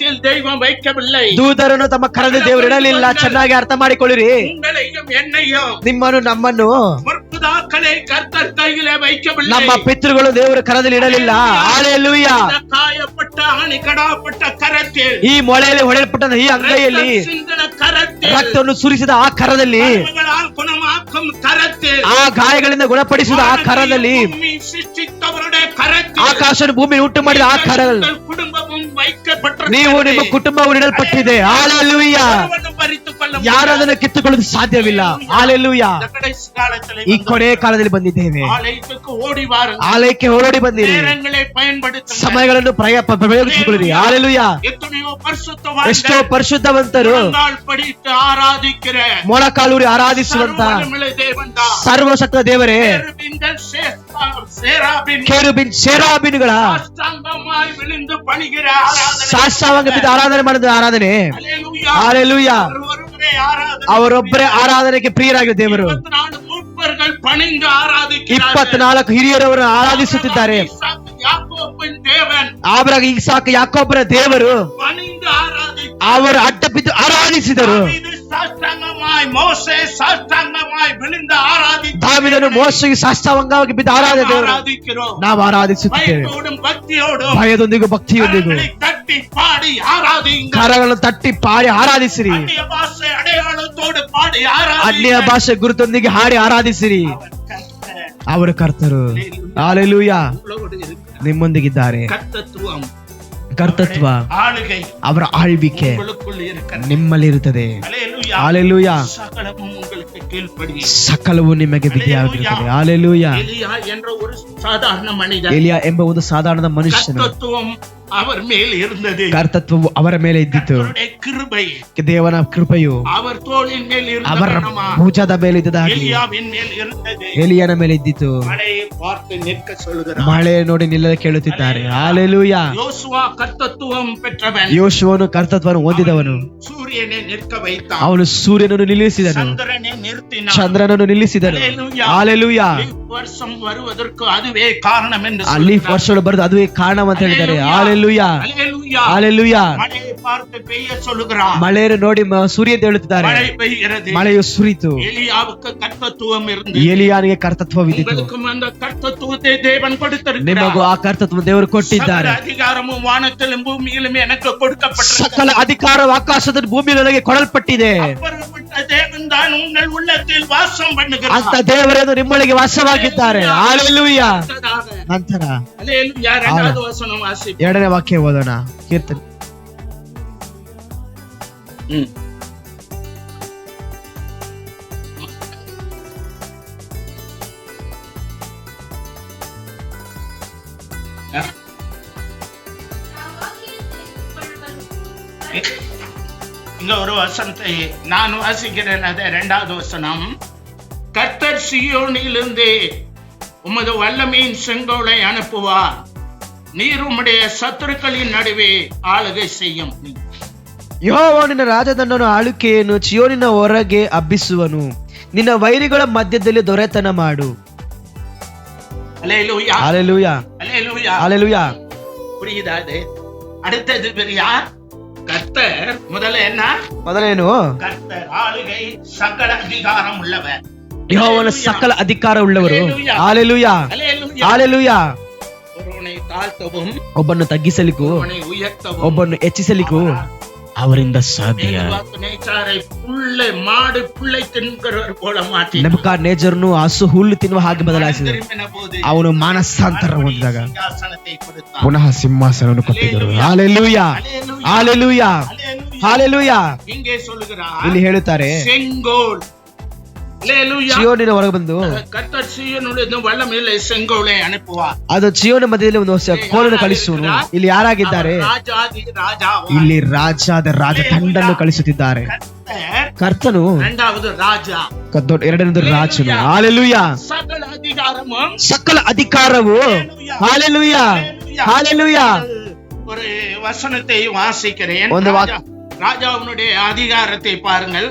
S2: ದೂತರನ್ನು ತಮ್ಮ ಕರದಲ್ಲಿ ದೇವರು ಇಡಲಿಲ್ಲ. ಚೆನ್ನಾಗಿ ಅರ್ಥ ಮಾಡಿಕೊಳ್ಳಿರಿ. ನಿಮ್ಮನ್ನು ನಮ್ಮನ್ನು ನಮ್ಮ ಪಿತೃಗಳು ದೇವರ ಕರದಲ್ಲಿ ಇಡಲಿಲ್ಲ. ಹಾಲೆಲೂಯಾ. ಈ ಮೊಳೆಯಲ್ಲಿ ಹೊಡೆಯಲ್ಪಟ್ಟ ಈ ಅಂಗೈಯಲ್ಲಿ ರಕ್ತವನ್ನು ಸುರಿಸಿದ ಆ ಕರದಲ್ಲಿ, ಆ ಗಾಯಗಳಿಂದ ಗುಣಪಡಿಸಿದ ಆ ಕರದಲ್ಲಿ, ಆಕಾಶ ಭೂಮಿ ಉಂಟು ಮಾಡಿದ ಆ ಕರದಲ್ಲಿ ನೀವು ನಿಮ್ಮ ಕುಟುಂಬವು ಇಡಲ್ಪಟ್ಟಿದೆ. ಹಾಲೆಲೂಯಾ. ಯಾರು ಅದನ್ನು ಕಿತ್ತುಕೊಳ್ಳಲು ಸಾಧ್ಯವಿಲ್ಲ. ಹಾಲೆಲೂಯಾ. ಈ ಕೊನೆ ಕಾಲದಲ್ಲಿ ಬಂದಿದ್ದೇವೆ. ಆಲಯಕ್ಕೆ ಓಡಿ ಬಂದಿರಿ. ಸಮಯಗಳನ್ನು ಪ್ರಯೋಗಿಸಿಕೊಳ್ಳಿರಿ. ಹಾಲೆಲೂಯಾ. ಎಷ್ಟೋ ಪರಿಶುದ್ಧವಂತರು ಮೊಳಕಾಲೂರಿ ಆರಾಧಿಸುವಂತ ಸರ್ವಶಕ್ತ ದೇವರೇ, ಕೆರೂಬಿನ್ ಸೇರಾಬಿನ್ಗಳ ಸಾಷ್ಟಾಂಗ ಬಿದ್ದು ಆರಾಧನೆ ಮಾಡಿದ ಆರಾಧನೆ. ಹಾಲೆಲೂಯಾ. ಅವರೊಬ್ಬರೇ ಆರಾಧನೆಗೆ ಪ್ರಿಯರಾಗಿರುವ ದೇವರು. 24 ಹಿರಿಯರವರು ಆರಾಧಿಸುತ್ತಿದ್ದಾರೆ. ಆಬ್ರಹಾಮ, ಇಸಾಕ, ಯಾಕೋಬರ ದೇವರು ಅವರು ಅಡ್ಡ ಬಿದ್ದು ಆರಾಧಿಸಿದರು. ದಾವೀದನು ಮೋಶೆಗೆ ಸಾಷ್ಟಾಂಗವಾಗಿ ಬಿದ್ದು ಆರಾಧನೆ ದೇವರು ನಾವು ಆರಾಧಿಸುತ್ತೇವೆ. ಭಯದೊಂದಿಗೂ ಭಕ್ತಿಯೊಂದಿಗೂ ಕರಗಳನ್ನು ತಟ್ಟಿ ಪಾಡಿ ಆರಾಧಿಸಿರಿ. ಅನ್ಯ ಭಾಷೆ ಗುರುತೊಂದಿಗೆ ಹಾಡಿ ಆರಾಧಿಸಿರಿ. ಅವರು ಕರ್ತರು. ಹಾಲೆಲೂಯಾ. ನಿಮ್ಮೊಂದಿಗಿದ್ದಾರೆ. ಕರ್ತತ್ವ, ಅವರ ಆಳ್ವಿಕೆ ನಿಮ್ಮಲ್ಲಿರುತ್ತದೆ. ಹಾಲೆಲೂಯಾ. ಸಕಲವು ನಿಮಗೆ ವಿಧಿಯಾಗಿರುತ್ತದೆ. ಹಾಲೆಲೂಯಾ. ಎಲಿಯಾ ಎಂಬ ಒಂದು ಸಾಧಾರಣ ಮನುಷ್ಯನು
S3: அவர் மேல் இருந்தது.
S2: ಕರ್ತತ್ವವು ಅವರ ಮೇಲೆ ಇದ್ದಿತು.
S3: கிருபை,
S2: ದೇವನ ಕೃಪೆಯು
S3: அவர் தோளின் மேல்
S2: ಅವರ
S3: இருந்தது.
S2: ಭುಜದ ಮೇಲೆ ಇದ್ದದಾಗಿ
S3: எலியாவின் மேல் இருந்தது.
S2: ಎಲಿಯನ ಮೇಲೆ ಇದ್ದಿತು.
S3: மழையை பார்த்து நிற்க சொல்கிறார்.
S2: ಮಳೆ ನೋಡಿ ನಿಲ್ಲದೆ ಕೇಳುತ್ತಿದ್ದಾರೆ. ಹಾಲೆಲೂಯಾ.
S3: யோசுவா கர்த்தத்துவம் பெற்றவன்.
S2: ಯೋಶುವನು ಕರ್ತತ್ವವನ್ನು ಹೊಂದಿದವನು.
S3: ಸೂರ್ಯನೇ ನಿற்க வைத்தான்.
S2: ಅವನು ಸೂರ್ಯನನ್ನು ನಿಲ್ಲಿಸಿದನು,
S3: ಚಂದ್ರನೇ ನಿರ್ತಿನ.
S2: ಚಂದ್ರನನ್ನು ನಿಲ್ಲಿಸಿದನು. ಹಾಲೆಲೂಯಾ.
S3: ವರ್ಷಂ ಬರುವುದற்கு அதுவே ಕಾರಣ ಎಂದು
S2: ಅಲ್ಲಿ ವರ್ಷಗಳು ಬರುವುದು ಅದುವೇ ಕಾರಣ ಅಂತ ಹೇಳಿದ್ದಾರೆ. ಹಾಲೆಲೂಯಾ. ಹಾಲೆಲೂಯಾ.
S3: ಮಳೆயை பார்த்து பெய்ய சொல்கிறார்.
S2: ಮಳೆಯನ್ನು ನೋಡಿ ಸೂರ್ಯ ಅಂತ ಹೇಳುತ್ತಿದ್ದಾರೆ.
S3: மழை பெய்கிறது.
S2: ಮಳೆಯು ಸುರಿತು.
S3: எலியாவுக்கு கர்த்தத்துவம் இருந்தது.
S2: ಎಲಿಯಾನಿಗೆ ಕರ್ತತ್ವವಿದ್ದಿತು.
S3: உங்களுக்கும் அந்த கர்த்தத்துவத்தை தேவன் கொடுத்திருக்கிறார்.
S2: ನಿಮಗೂ ಆ ಕರ್ತತ್ವ ದೇವರು ಕೊಟ್ಟಿದ್ದಾರೆ.
S3: ಸಕಲ ಅಧಿಕಾರವು ವಾನದಲ್ಲಿಯೂ ಭೂಮಿಯಲ್ಲಿಯೂ எனக்கு கொடுக்கப்பட்டிருக்கிறது.
S2: ಸಕಲ ಅಧಿಕಾರವು ಆಕಾಶದ ಭೂಮಿಯಲ್ಲಿ ನನಗೆ ಕೊಡಲ್ಪಟ್ಟಿದೆ.
S3: அப்பேற்பட்ட தேவன் தான் உங்கள் உள்ளத்தில் வாசம் பண்ணுகிறார்.
S2: ಅಂತ ದೇವರನ್ನು ನಿಮ್ಮೊಳಗೆ ವಾಸವಾಗಿದ್ದಾರೆ. ಹಾಲೆಲೂಯಾ. ನಂತರ
S3: ಹಲ್ಲೆಲೂಯಾ. ಎರಡನೇ ವಚನ ವಾಸಿ.
S2: ಎರಡನೇ ವಾಕ್ಯ ಓದೋಣ. ಕೀರ್ತನೆ
S3: இங்க ஒரு வசனத்தை நான் வாசிக்கிறேன். அது 2வது வசனம். கர்த்தர் சீயோனிலிருந்து உமது வல்லமையின் செங்கோலை அனுப்புவார், நீர் உம்முடைய சத்துருக்களின் நடுவே ஆளுகை செய்யும்.
S2: ಯೆಹೋವನು ನಿನ್ನ ರಾಜದಂಡನ ಆಳುಕೆಯನ್ನು ಚಿಯೋನಿನ ಹೊರಗೆ ಹಬ್ಬಿಸುವನು, ನಿನ್ನ ವೈರಿಗಳ ಮಧ್ಯದಲ್ಲಿ ದೊರೆತನ ಮಾಡು.
S3: அல்லேலூயா,
S2: ஹalleluya,
S3: அல்லேலூயா,
S2: ஹalleluya.
S3: புரியுதா? அது அடுத்தது யார்? கர்த்தர். முதல்ல என்ன?
S2: ಮೊದಲೇನು?
S3: கர்த்தர் ஆளுகை, சகல அதிகாரம் உள்ளவர்.
S2: ಯೆಹೋವನು ಸಕಲ ಅಧಿಕಾರ ಉಳ್ಳವರು. ஹalleluya,
S3: அல்லேலூயா.
S2: ஹalleluya.
S3: ஒருவனை தாழ்த்தவும்
S2: ಒಬ್ಬನ್ನು ತಗ್ಗಿಸಲಿಕ್ಕೂ
S3: ஒருவனை உயர்த்தவும்
S2: ಒಬ್ಬನ್ನು ಹೆಚ್ಚಿಸಲಿಕ್ಕೂ ಅವರಿಂದ ಸಾಧ್ಯ.
S3: மாடு புள்ளை தின்கிறவர் போல மாற்றி
S2: ನೆಬೂಕದ್ನೆಚ್ಚರನು ಹಸು ಹುಲ್ಲು ತಿನ್ನುವ ಹಾಗೆ ಬದಲಾಯಿಸಿದ. ಅವನು ಮಾನಸಾಂತರ ಹೊಂದಿದಾಗ ಪುನಃ ಸಿಂಹಾಸನವನ್ನು ಕೊಟ್ಟಿದ್ದರು. Hallelujah, hallelujah, hallelujah.
S3: இங்கே சொல்லுகிறார்,
S2: ಇಲ್ಲಿ ಹೇಳುತ್ತಾರೆ,
S3: செங்கோல்.
S2: ಚಿಯೋನಿನ ಹೊರಗೆ ಬಂದು
S3: ಕರ್ತರ್ ಸೀಯೋನಿಂದ ವಲ್ಲಮೆಯಲ್ಲಿ செங்கோலை ಅನುಪುವಾರ್.
S2: ಅದು ಚಿಯೋನ ಮಧ್ಯದಲ್ಲಿ ಒಂದು ಕೋಲನ್ನು ಕಳಿಸುವನು. ಇಲ್ಲಿ ಯಾರಾಗಿದ್ದಾರೆ? ಇಲ್ಲಿ ರಾಜಾದ ರಾಜ ತಂಡನ್ನು ಕಳಿಸುತ್ತಿದ್ದಾರೆ. ಕರ್ತನು
S3: 2வது ರಾಜ,
S2: 2ನೇದು ರಾಜನು. ಹalleluya. ಸಕಲ ಅಧಿಕಾರವು. Hallelujah, hallelujah.
S3: ஒரு வசனத்தை வாசிக்கிறேன்.
S2: ಒಂದು
S3: ராஜாவினுடைய அதிகாரத்தை பாருங்கள்.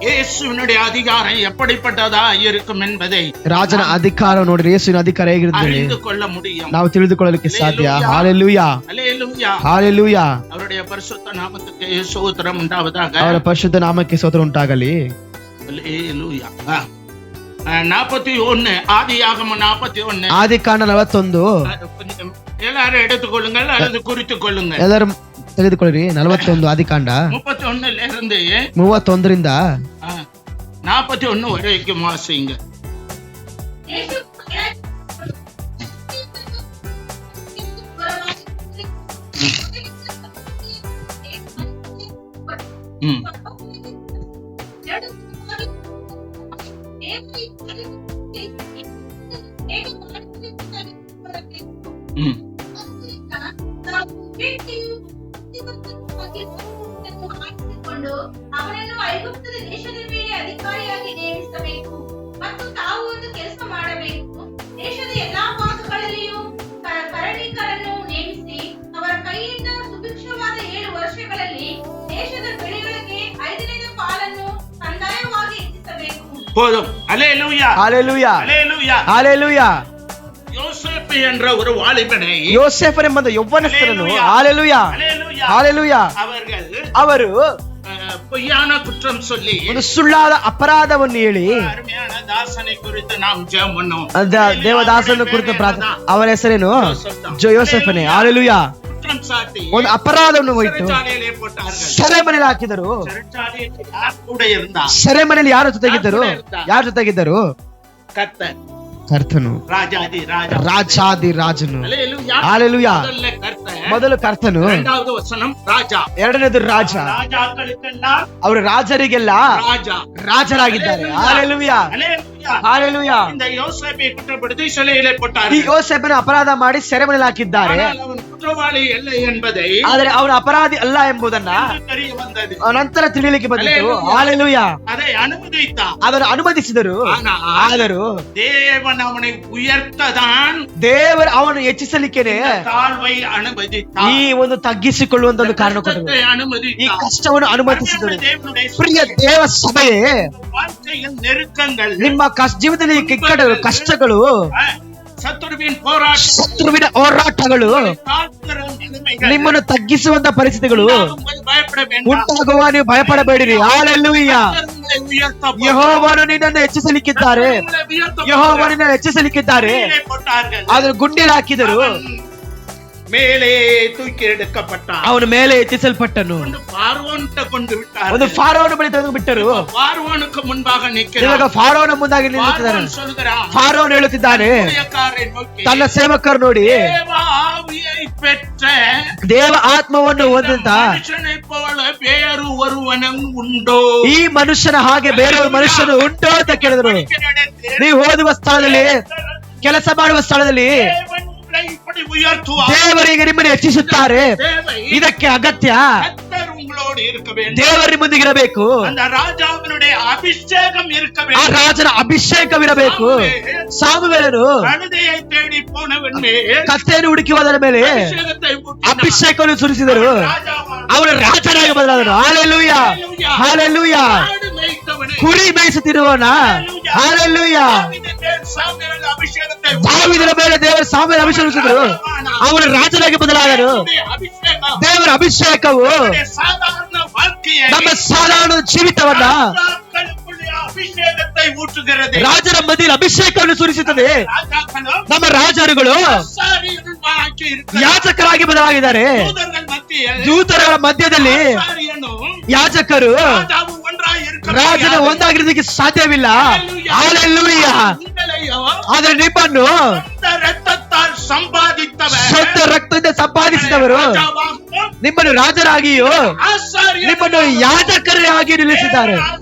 S3: ಯೇಸುವಿನುடைய அதிகாரம் எப்படிப்பட்டதா இருக்கும் என்பதை
S2: ರಾಜನ ಅಧಿಕಾರ ನೋಡ್ರಿ, ಯೇಸುವಿನ ಅಧಿಕಾರ ಹೇಗಿರುತ್ತೆ
S3: அறிந்து கொள்ள முடியும்,
S2: ನಾವು ತಿಳಿದುಕೊಳ್ಳಲಿಕ್ಕೆ ಸಾಧ್ಯ. ஹalleluya,
S3: அல்லேலூயா,
S2: ஹalleluya.
S3: அவருடைய பரிசுத்த நாமத்துக்கு ஸ்தோத்திரம் உண்டாவதாக.
S2: ಅವರ ಪರಿಶುದ್ಧ ನಾಮಕ್ಕೆ ಸ್ತೋತ್ರ ಉಂಟಾಗಲಿ.
S3: அல்லேலூயா. 41 ஆதியாகமம் 41.
S2: ಆದಿಕಾಂಡ 41.
S3: எல்லாரும் எடுத்துக்கொள்ளுங்கள் அல்லது குறித்துக் கொள்ளுங்கள்.
S2: ಎಲ್ಲರೂ ತೆಗೆದುಕೊಳ್ಳಿರಿ. 41 ಆದಿಕಾಂಡ
S3: 31
S2: 31ರಿಂದ
S3: 41 வரைக்கும் வாசிங்க.
S4: ಅವನನ್ನು ಐಗುಪ್ತದ ದೇಶದ ಮೇಲೆ ಅಧಿಕಾರಿಯಾಗಿ ನೇಮಿಸಬೇಕು ಮತ್ತು ತಾವು ಒಂದು ಕೆಲಸ ಮಾಡಬೇಕು. ದೇಶದ ಎಲ್ಲಾ ಭಾಗಗಳಲ್ಲಿಯೂ ಕರಣಿಕರನ್ನು ನೇಮಿಸಿ ಅವರ ಕೈಯಿಂದ ಸುಭಿಕ್ಷವಾದ 7 ವರ್ಷಗಳಲ್ಲಿ ದೇಶದ ಬೆಳೆಗಳಿಗೆ 5ನೇ ಪಾಲನ್ನು ಕಂದಾಯವಾಗಿ ಹೆಚ್ಚಿಸಬೇಕು.
S3: போதும். அல்லேலூயா,
S2: ஹalleluya,
S3: அல்லேலூயா,
S2: ஹalleluya.
S3: யோசேப்பு என்ற ஒரு வாலிபனை,
S2: ಯೋಸೇಫನೆಂಬ ಯೌವನಸ್ಥರನ್ನು, ஹalleluya, ஹalleluya, ಅವರು
S3: பொய்யான குற்றம் சொல்லி
S2: ಒಂದು ಸುಳ್ಳಾದ ಅಪರಾಧವನ್ನು ಹೇಳಿ
S3: ಅರುಮೆಯಾನ ದಾಸனை குறித்து நாம் ஜெபம் பண்ணோம்.
S2: ದೇವದಾಸನ ಕುರಿತು ಪ್ರಾರ್ಥನೆ. ಅವರ ಹೆಸರೇನು? ಯೋಸೇಫನೇ. ಹalleluya.
S3: குற்றம் சாட்டி
S2: ಒಂದು ಅಪರಾಧವನ್ನು ಹೋಯಿತು
S3: சிறைச்சாலையிலே போட்டார்கள்.
S2: ಸೆರೆಮನೆಯಲ್ಲಿ ಹಾಕಿದರು.
S3: சிறைச்சாலையில் யார் கூட இருந்தார்?
S2: ಸೆರೆಮನೆಯಲ್ಲಿ ಯಾರು ಜೊತೆಗಿದ್ದರು? ಯಾರು ಜೊತೆಗಿದ್ದರು?
S3: கர்த்தர்,
S2: ಕರ್ತನು,
S3: ராஜாதி ராஜா,
S2: ರಾಜಾದಿ ರಾಜನು.
S3: அல்லேலூயா,
S2: ஹalleluya.
S3: முதல்ல கர்த்தர்,
S2: ಮೊದಲು ಕರ್ತನು,
S3: 2வது வசனம் ராஜா.
S2: 2ನೇದು ರಾಜ.
S3: ராஜாக்களுக்கெல்லாம்
S2: ಅವರು ರಾಜರಿಗೆಲ್ಲ
S3: ராஜா,
S2: ರಾಜರಾಗಿದ್ದಾರೆ. ஹalleluya,
S3: அல்லேலூயா.
S2: ஹalleluya.
S3: இந்த யோசேப்பை குற்றப்படுத்தி சிறையிலே
S2: ಈ
S3: போட்டார்கள்.
S2: ಯೋಸೇಫನ ಅಪರಾಧ ಮಾಡಿ ಸೆರೆಮನೆಯಲ್ಲಿ ಹಾಕಿದ್ದಾರೆ.
S3: ஆனால் அவன் குற்றவாளி இல்லை என்பதை
S2: ಆದರೆ ಅವನು ಅಪರಾಧಿ ಅಲ್ಲ ಎಂಬುದನ್ನ
S3: தெரிய வந்தது.
S2: ನಂತರ ತಿಳಿಯಲಿಕ್ಕೆ ಬಂದಿತು. ஹalleluya.
S3: அதை அனுமதித்தார்.
S2: ಅದನ್ನು ಅನುಮತಿಸಿದರು. ಆದರೂ
S3: தேவன் அவனை உயர்த்ததான்
S2: ದೇವರು ಅವನು ಹೆಚ್ಚಿಸಲಿಕ್ಕೇನೆ
S3: தாழ்வை அனுமதித்தார்.
S2: ಈ ಒಂದು ತಗ್ಗಿಸಿಕೊಳ್ಳುವಂತ ಒಂದು ಕಾರಣ ಕೊಟ್ಟರು. ಈ
S3: அனுமதித்தார்.
S2: ಕಷ್ಟವನ್ನು ಅನುಮತಿಸಿದರು.
S3: தேவனுடைய
S2: ಪ್ರಿಯ ದೇವ ಸಭೆಯೇ,
S3: வாழ்க்கையில் நெருக்கங்கள்,
S2: ನಿಮ್ಮ ಜೀವಿತದಲ್ಲಿ ಇಕ್ಕಟ್ಟಗಳು, ಕಷ್ಟಗಳು,
S3: சத்துருவின் போராட்டம்,
S2: ಶತ್ರುವಿನ ಹೋರಾಟಗಳು,
S3: தாழ்த்துற நிலைமைகள்,
S2: ನಿಮ್ಮನ್ನು ತಗ್ಗಿಸುವಂತ ಪರಿಸ್ಥಿತಿಗಳು
S3: உங்கள் பயப்பட வேண்டாம்.
S2: ಉಂಟಾಗುವ ನೀವು ಭಯಪಡಬೇಡಿರಿ. ஹalleluya.
S3: உங்களை உயர்த்தப்
S2: ಯೆಹೋವನು ನಿನ್ನನ್ನು ಹೆಚ್ಚಿಸಲಿಕ್ಕಿದ್ದಾರೆ.
S3: உங்களை உயர்த்தப்
S2: ಯೆಹೋವನು ನಿನ್ನನ್ನು ಹೆಚ್ಚಿಸಲಿಕ್ಕಿದ್ದಾರೆ.
S3: கீழே போட்டார்கள்.
S2: ಅದನ್ನು ಗುಂಡಿಯಲ್ಲಿ ಹಾಕಿದರು.
S3: மேலே தூக்கி எடுக்கப்பட்டார்.
S2: ಅವನು ಮೇಲೆ ಎತ್ತಿಸಲ್ಪಟ್ಟನು.
S3: பார்வோன்ட்ட கொண்டு விட்டார்.
S2: ಒಂದು ಫಾರೋನ ಬಳಿ ತೆಗೆದು ಬಿಟ್ಟರು.
S3: பார்வோனுக்கு முன்பாக நிற்கிறார்.
S2: ಇವಾಗ ಫಾರೋನ ಮುಂದಾಗಿ ನಿಲ್ಲುತ್ತಿದ್ದಾನೆ.
S3: பார்வோன் சொல்கிறார்,
S2: ಫಾರೋನ್ ಹೇಳುತ್ತಿದ್ದಾನೆ
S3: ஊழிಯக்காರரை நோக்கி,
S2: ತನ್ನ ಸೇವಕರು ನೋಡಿ,
S3: தேவ ஆவியை பெற்ற
S2: ದೇವ ಆತ್ಮವನ್ನು ಹೊಂದಿದ
S3: மனுஷனைப் போல ಬೇರು ஒருவனும் ಉಂಟೋ?
S2: ಈ ಮನುಷ್ಯನ ಹಾಗೆ ಬೇರೆ ಮನುಷ್ಯನು ಉಂಟೋ ಅಂತ ಕೇಳಿದ್ರು. ನೀವು ಓದುವ ಸ್ಥಳದಲ್ಲಿ, ಕೆಲಸ ಮಾಡುವ ಸ್ಥಳದಲ್ಲಿ
S3: தேவன் உங்களை அப்படி உயர்த்துவார்.
S2: ದೇವರಿಗೆ ನಿಮ್ಮನ್ನು ಹೆಚ್ಚಿಸುತ್ತಾರೆ.
S3: தேவை
S2: ಇದಕ್ಕೆ ಅಗತ್ಯ
S3: கர்த்தர் உங்களோடு இருக்க வேண்டும்.
S2: ದೇವರ ಮುಂದಿಗಿರಬೇಕು.
S3: அந்த ராஜாவினுடைய அபிஷேகம் இருக்க
S2: ಆ
S3: வேண்டும்.
S2: ರಾಜನ ಅಭಿಷೇಕವಿರಬೇಕು. ಸಾಮುವೇಲನು
S3: கழுதையை தேடி போனவன் மேல்
S2: ಕತ್ತೆಯನ್ನು ಹುಡುಕಿ ಹೋದರ ಮೇಲೆ
S3: அபிஷேகத்தை ஊற்றினார்.
S2: ಅಭಿಷೇಕವನ್ನು ಸುರಿಸಿದರು.
S3: ராஜாவானான்.
S2: ಅವನು ರಾಜನಾಗಿ ಬದಲಾದನು. Hallelujah, hallelujah.
S3: ஆடு மேய்த்தவனே.
S2: ಕುರಿ ಮೇಯಿಸುತ್ತಿರುವವನ. ಹಾಲೆಲೂಯ.
S3: தாவೀದಿನ மேல் சாமுವೇಲ್ ಅಭಿಷೇகத்தை
S2: ದಾವೀದನ ಮೇಲೆ ದೇವರ ಸಾಮುವೇಲ ಅಭಿಷೇಕಿಸಿದರು. ಅವನು ರಾಜನಾಗಿ ಬದಲಾದನು.
S3: அபிஷேகம்
S2: ದೇವರ ಅಭಿಷೇಕವು
S3: சாதாரண வாழ்க்கையை
S2: ನಮ್ಮ ಸಾಧಾರಣ ಜೀವಿತವನ್ನ
S3: ராஜாக்களுக்குள்ளே அபிஷேகத்தை ஊற்றுகிறது.
S2: ರಾಜರ ಮಧ್ಯೆ ಅಭಿಷೇಕವನ್ನು ಸುರಿಸುತ್ತದೆ.
S3: ராஜாக்களும்
S2: ನಮ್ಮ ರಾಜರುಗಳು
S3: ஆசாரியர்களாಗಿ இருக்கிறார்கள்.
S2: ಯಾಜಕರಾಗಿ ಬದಲಾಗಿದ್ದಾರೆ.
S3: தூதர்கள் மத்தியில்
S2: ದೂತರುಗಳ ಮಧ್ಯದಲ್ಲಿ
S3: ஆசாரியனும்
S2: ಯಾಜಕರು
S3: ராஜாவும் ஒன்றாய் இருக்க
S2: ರಾಜನ
S3: முடியாது.
S2: ಒಂದಾಗಿರೋದಕ್ಕೆ ಸಾಧ್ಯವಿಲ್ಲ. ಹಾಲೆಲೂಯ.
S3: உங்களையும்
S2: ಆದ್ರೆ ನಿಮ್ಮನ್ನು
S3: சொந்த ரத்தத்தால் சம்பாதித்தவர்
S2: ಸ್ವಂತ ರಕ್ತದಿಂದ ಸಂಪಾದಿಸಿದವರು
S3: ராஜாவாகவும்
S2: ನಿಮ್ಮನ್ನು ರಾಜರಾಗಿಯೂ
S3: ஆசாரியராகவும்
S2: ನಿಮ್ಮನ್ನು ಯಾಜಕರಾಗಿ ನಿಲ್ಲಿಸಿದ್ದಾರೆ.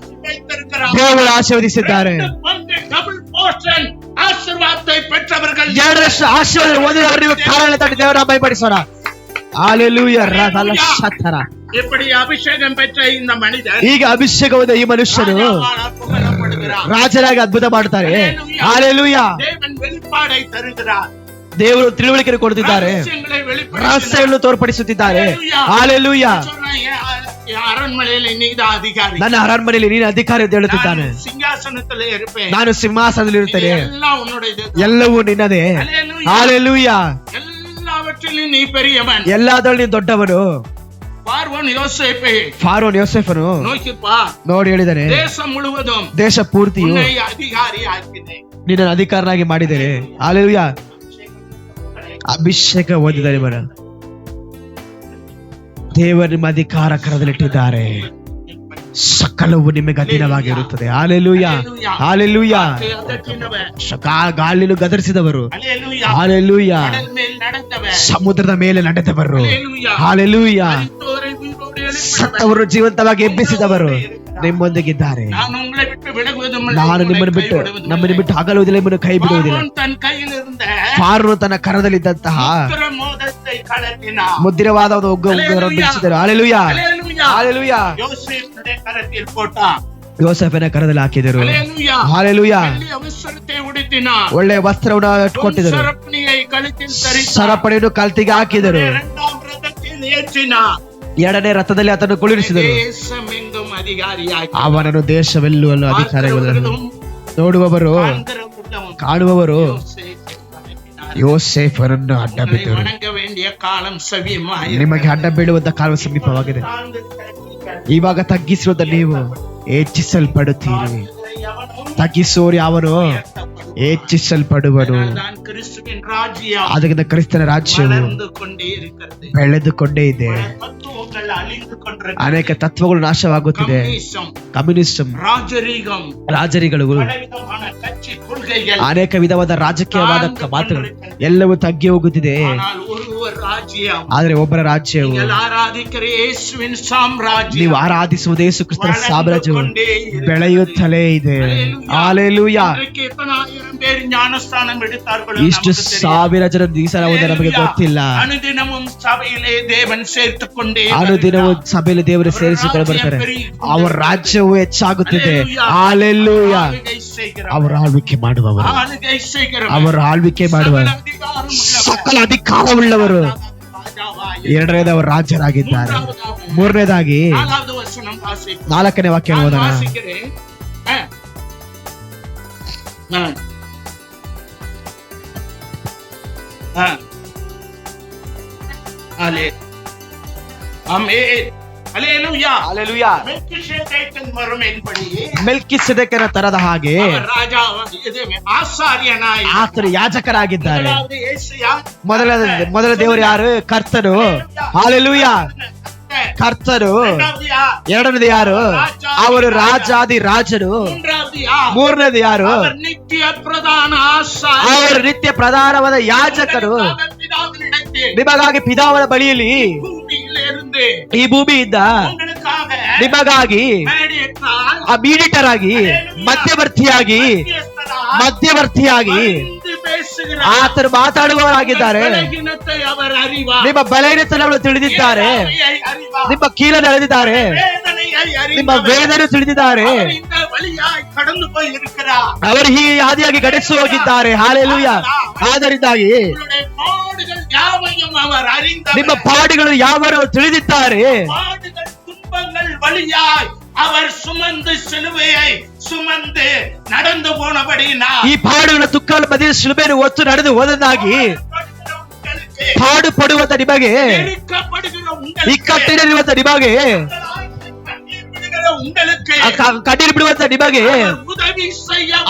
S3: வைத்திருக்கிறார்.
S2: ದೇವರು ಆಶೀರ್ವದಿಸಿದ್ದಾರೆ.
S3: ಒಂದು ಡಬಲ್ ಪೋರ್ಷನ್ ಆಶೀರ್ವಾದத்தை பெற்றவர்கள்
S2: ಎರಡರಷ್ಟು ಆಶೀರ್ವಾದ ಹೊಂದಿದವರು ನೀವು ಕಾರಣ ತಟ್ಟಿ ದೇವರ ಭಯಪಡಿಸೋಣ. ಹಾಲೆಲೂಯ. ಶತರ.
S3: இப்படி அபிஷேகம் பெற்ற இந்த மனிதர்
S2: ಈಗ ಅಭಿಷೇಕವಾದ ಈ ಮನುಷ್ಯನು
S3: ராஜாவால் புகழப்படுகிறார்.
S2: ರಾಜರಾಗಿ ಅದ್ಭುತ ಮಾಡ್ತಾರೆ. ಹಾಲೆಲೂಯ.
S3: தேவன் வெளிப்பாடை தருகிறார்.
S2: ದೇವರು ತಿಳುವಳಿಕೆ ಕೊಡುತ್ತಿದ್ದಾರೆ.
S3: ரಹசியங்களை வெளிப்படுத்துகிறார்.
S2: ರಹಸ್ಯಗಳನ್ನು ತೋರ್ಪಡಿಸುತ್ತಿದ್ದಾರೆ. ಹಾಲೆಲೂಯ.
S3: அரண்மனையில் நீதான் அதிகாரி.
S2: ನನ್ನ ಅರಣ್ಮನೆಯಲ್ಲಿ ನೀನು ಅಧಿಕಾರಿ ಅಂತ ಹೇಳುತ್ತಿದ್ದಾನೆ.
S3: நான் சிங்காசனத்திலே இருப்பேன்.
S2: ನಾನು ಸಿಂಹಾಸನದಲ್ಲಿ ಇರುತ್ತೇನೆ.
S3: எல்லாம் உன்னுடையது.
S2: ಎಲ್ಲವೂ ನಿನ್ನದೇ. ಹಾಲೆಲೂಯ.
S3: எல்லாவற்றிலும் நீ பெரியவன்.
S2: ಎಲ್ಲಾದ್ರಲ್ಲಿ ನೀನು ದೊಡ್ಡವನು.
S3: பார்வோன் யோசேப்பை
S2: ಫಾರೋನ್ ಯೋಸೇಫನು
S3: நோக்கி பார்.
S2: ನೋಡಿ ಹೇಳಿದಾನೆ,
S3: தேசம் முழுவதும்
S2: ದೇಶ ಪೂರ್ತಿಯು
S3: உன்னை அதிகாரி ஆக்கினேன்.
S2: ನಿನ್ನ ಅಧಿಕಾರನಾಗಿ ಮಾಡಿದ್ದೇನೆ. ಹಾಲೆಲೂಯ. ಅಭಿಷೇಕ ಹೊಂದಿದ್ದಾರೆ ಮರ. ದೇವರು ನಿಮ್ಮ ಅಧಿಕಾರ ಕರದಲ್ಲಿಟ್ಟಿದ್ದಾರೆ. ಸಕಲವು ನಿಮಗೆ ಅಧೀನವಾಗಿರುತ್ತದೆ. Hallelujah, hallelujah. ಗಾಳಿಲು ಗದರಿಸಿದವರು,
S3: அல்லேலூயா.
S2: ಹಾಲೆಲೂಯ.
S3: கடல் மேல் நடந்தவன்.
S2: ಸಮುದ್ರದ ಮೇಲೆ ನಡೆದವರು,
S3: அல்லேலூயா.
S2: ಹಾಲೆಲೂಯ.
S3: மரித்தோரை உயிரோடு எழுப்பினவன்.
S2: ಸತ್ತವರು ಜೀವಂತವಾಗಿ ಎಬ್ಬಿಸಿದವರು ನಿಮ್ಮೊಂದಿಗಿದ್ದಾರೆ.
S3: நான் உங்களை விட்டு விலகுவதும் இல்லை,
S2: ನಾನು
S3: உங்களை
S2: ನಿಮ್ಮನ್ನು ಬಿಟ್ಟು
S3: கைவிடுவதும்
S2: ನಮ್ಮನ್ನು
S3: இல்லை.
S2: ಬಿಟ್ಟು ಅಗಲುವುದಿಲ್ಲ, ನಿಮ್ಮನ್ನು ಕೈ ಬಿಡುವುದಿಲ್ಲ.
S3: பார்வோன் தன் கையில் இருந்த
S2: ಫಾರೋನು ತನ್ನ ಕರದಲ್ಲಿದ್ದಂತಹ
S3: ಮುದ್ರ ಮೋದத்தை ಕಳಟಿனான்.
S2: ಮುದ್ರವಾದ ಉಗ್ಗವನ್ನು ಬಿಡಿಸಿದರು. ಹಾಲೆಲೂಯ,
S3: அல்லேலூயா.
S2: ಹಾಲೆಲೂಯ.
S3: யோசேப்புடைய கரத்தில் போட்டான்.
S2: ಯೋಸೇಫನ ಕರದಲ್ಲಿ ಹಾಕಿದರು.
S3: அல்லேலூயா.
S2: ಹಾಲೆಲೂಯ.
S3: வெள்ளி அவசரத்தை உடுத்தினான்.
S2: ಒಳ್ಳೆಯ ವಸ್ತ್ರವನ್ನು ಕೊಟ್ಟಿದ್ದರು.
S3: சரப்பணியை கழுத்தில் தரித்தான்.
S2: ಸರಪಣಿಯನ್ನು ಕಲ್ತಿಗೆ ಹಾಕಿದರು.
S3: இரண்டாம் ரதத்தில் ஏற்றினான்.
S2: ಎರಡನೇ ರಥದಲ್ಲಿ ಆತನು ಕುಳ್ಳಿರಿಸಿದರು.
S3: தேசமெங்கும் அதிகாரியாಗಿ
S2: ಅವನನ್ನು ದೇಶವೆಲ್ಲೂ ಅಧಿಕಾರಿಗಳು ನೋಡುವವರು, ಕಾಣುವವರು ಯೋಸೇಫರನ್ನು ಅಡ್ಡ ಬಿದ್ದರು.
S3: வணங்க வேண்டிய காலம் சமೀಪமாಗಿದೆ.
S2: ನಿಮಗೆ ಅಡ್ಡ ಬೀಳುವಂತ ಕಾಲ ಸಮೀಪವಾಗಿದೆ. ಇವಾಗ ತಗ್ಗಿಸಿರುವುದ ನೀವು ಹೆಚ್ಚಿಸಲ್ಪಡುತ್ತೀರಿ. ತಗ್ಗಿಸೋರು ಯಾವನು? ಹೆಚ್ಚಿಸಲ್ಪಡುವನು.
S3: கிறிஸ்துவின் ராஜ்யம்
S2: ಅದರಿಂದ ಕ್ರಿಸ್ತನ ರಾಜ್ಯವು
S3: வளர்ந்து கொண்டே இருக்கிறது.
S2: ಬೆಳೆದುಕೊಂಡೇ ಇದೆ.
S3: தத்துவங்கள் அழிந்து கொண்டிருக்கிறது.
S2: ಅನೇಕ ತತ್ವಗಳು ನಾಶವಾಗುತ್ತಿದೆ. ಕಮ್ಯುನಿಸಂ,
S3: ராஜரீகம்,
S2: ರಾಜರಿಗಳು,
S3: பலவிதமான கட்சி கொள்கைகள்,
S2: ಅನೇಕ ವಿಧವಾದ ರಾಜಕೀಯವಾದ ಮಾತುಗಳು ಎಲ್ಲವೂ ತಗ್ಗಿ ಹೋಗುತ್ತಿದೆ.
S3: ஆனால் ஒருவர் ராஜ்யம்,
S2: ಆದ್ರೆ ಒಬ್ಬರ ರಾಜ್ಯವು,
S3: நீங்கள் ஆராதிக்கிற இயேசுவின் சாம்ராஜ்யம்
S2: ನೀವು ಆರಾಧಿಸುವುದು ಯೇಸು ಕ್ರಿಸ್ತನ
S3: வளர்ந்து
S2: ಸಾಮ್ರಾಜ್ಯವು
S3: கொண்டே இருக்கிறது.
S2: ಬೆಳೆಯುತ್ತಲೇ ಇದೆ. ಹಾಲೆಲೂಯ.
S3: இன்றைக்கு எத்தனாயிரம் பேர் ஞானஸ்தானம் எடுத்தார்களோ
S2: ಇಷ್ಟು
S3: நமக்கு தெரியாது.
S2: ಸಾವಿರ ಜನ ದಿವಸ ನಮಗೆ ಗೊತ್ತಿಲ್ಲ.
S3: ಅನುದಿನமும் சபையிலே தேவன் சேர்த்துக் கொண்டே
S2: ಅನುದಿನವೂ ಸಭೆಯಲ್ಲಿ ದೇವರು ಸೇರಿಸಿಕೊಂಡು ಬರ್ತಾರೆ. ಅವರ ರಾಜ್ಯವು ಹೆಚ್ಚಾಗುತ್ತಿದೆ. ಹಾಲೆಲೂಯ.
S3: ஆளுகை செய்கிறவர்,
S2: ಅವರ ಆಳ್ವಿಕೆ ಮಾಡುವವರು,
S3: ஆளுகை செய்கிறவர்,
S2: ಅವರ ಆಳ್ವಿಕೆ ಮಾಡುವರು,
S3: சகல அதிகாரம் உள்ளவர்,
S2: ಸಕಲ ಅಧಿಕಾರವುಳ್ಳವರು.
S3: ராஜாவாய்
S2: ಎರಡನೇದು ಅವರು ರಾಜರಾಗಿದ್ದಾರೆ. ಮೂರನೇದಾಗಿ
S3: நாலாவது வசனம் வாசிப்போம்.
S2: 4ನೇ ವಾಕ್ಯ
S3: நான்
S2: ಓದೋಣ.
S3: வாசிக்கிறேன்.
S2: ಹಾಲೆಲೂಯಾ.
S3: மெல்கிசேதேக்கின் முறைமையின்படி
S2: ಮೆಲ್ಕಿಸೆದೆಕನ ತರದ ಹಾಗೆ
S3: அவர் ராஜா ஆசாரியனாய்
S2: ಆತನು ಯಾಜಕರಾಗಿದ್ದಾರೆ.
S3: முதலாவது ஏசாயா,
S2: ಮೊದಲ ದೇವರು ಯಾರು? ಕರ್ತನು. ಹಾಲೆಲೂಯಾ. ಕರ್ತನು.
S3: இரண்டாவது யார்?
S2: ಎರಡನೇದು ಯಾರು? ಅವರು ರಾಜಾದಿ ರಾಜರು.
S3: மூன்றாவது யார்?
S2: ಮೂರನೇದು ಯಾರು?
S3: அவர் நித்திய பிரதான ஆசாரியர்.
S2: ಅವರು ನಿತ್ಯ ಪ್ರಧಾನವಾದ ಯಾಜಕರು.
S3: பிதாவினிடத்தில்
S2: ನಿಮಗಾಗಿ ಪಿದಾವನ ಬಳಿಯಲ್ಲಿ
S3: பூமியிலிருந்து
S2: ಈ ಭೂಮಿಯಿಂದ
S3: உங்களுக்காக
S2: ನಿಮಗಾಗಿ
S3: மேடையிட்டால்
S2: ಆ ಮೀಡಿಯಟರ್ ಆಗಿ, ಮಧ್ಯವರ್ತಿಯಾಗಿ,
S3: மத்தியஸ்தராய்
S2: ಮಧ್ಯವರ್ತಿಯಾಗಿ
S3: வந்து பேசுகிற பேசுகிறார்.
S2: ಆತನು ಮಾತಾಡುವವರಾಗಿದ್ದಾರೆ.
S3: ಬಲಹೀನತೆ ಅವರ ಅರಿವಾ.
S2: ನಿಮ್ಮ ಬಲಹೀನತೆಯನ್ನು ತಿಳಿದಿದ್ದಾರೆ. ನಿಮ್ಮ ಕೀಳನ್ನು ಅಳೆದಿದ್ದಾರೆ. ನಿಮ್ಮ ವೇದನೆ ತಿಳಿದಿದ್ದಾರೆ.
S3: கடந்து போய் இருக்கிறார்.
S2: ಅವರು ಈ ಹಾದಿಯಾಗಿ ಗಡಿಸಿ ಹೋಗಿದ್ದಾರೆ. ಹಾಲೆಲೂಯಾ. ಆದ್ದರಿಂದಾಗಿ
S3: பாடுகள் யாவையும் அவர் அறிந்தார்.
S2: ನಿಮ್ಮ ಪಾಡುಗಳು ಯಾವರು ತಿಳಿದಿದ್ದಾರೆ.
S3: பாடுகள் துன்பங்கள் வழியாய் அவர் சுமந்து சிலுவையை சுமந்து நடந்து போனபடினா
S2: ಈ ಪಾಡುಗಳ ತುಕ್ಕಲ ಮಧ್ಯೆ ಶಿಲುಬೆಯನ್ನು ಹೊತ್ತು ನಡೆದು ಹೋದದಾಗಿ ಪಾಡು ಪಡುವಂತ ನಿಮಗೆ, ಇಕ್ಕಟ್ಟಿನಲ್ಲಿರುವಂತ ನಿಮಗೆ, ಕಣ್ಣೀರು ಬಿಡುವಂತ ನಿಮಗೆ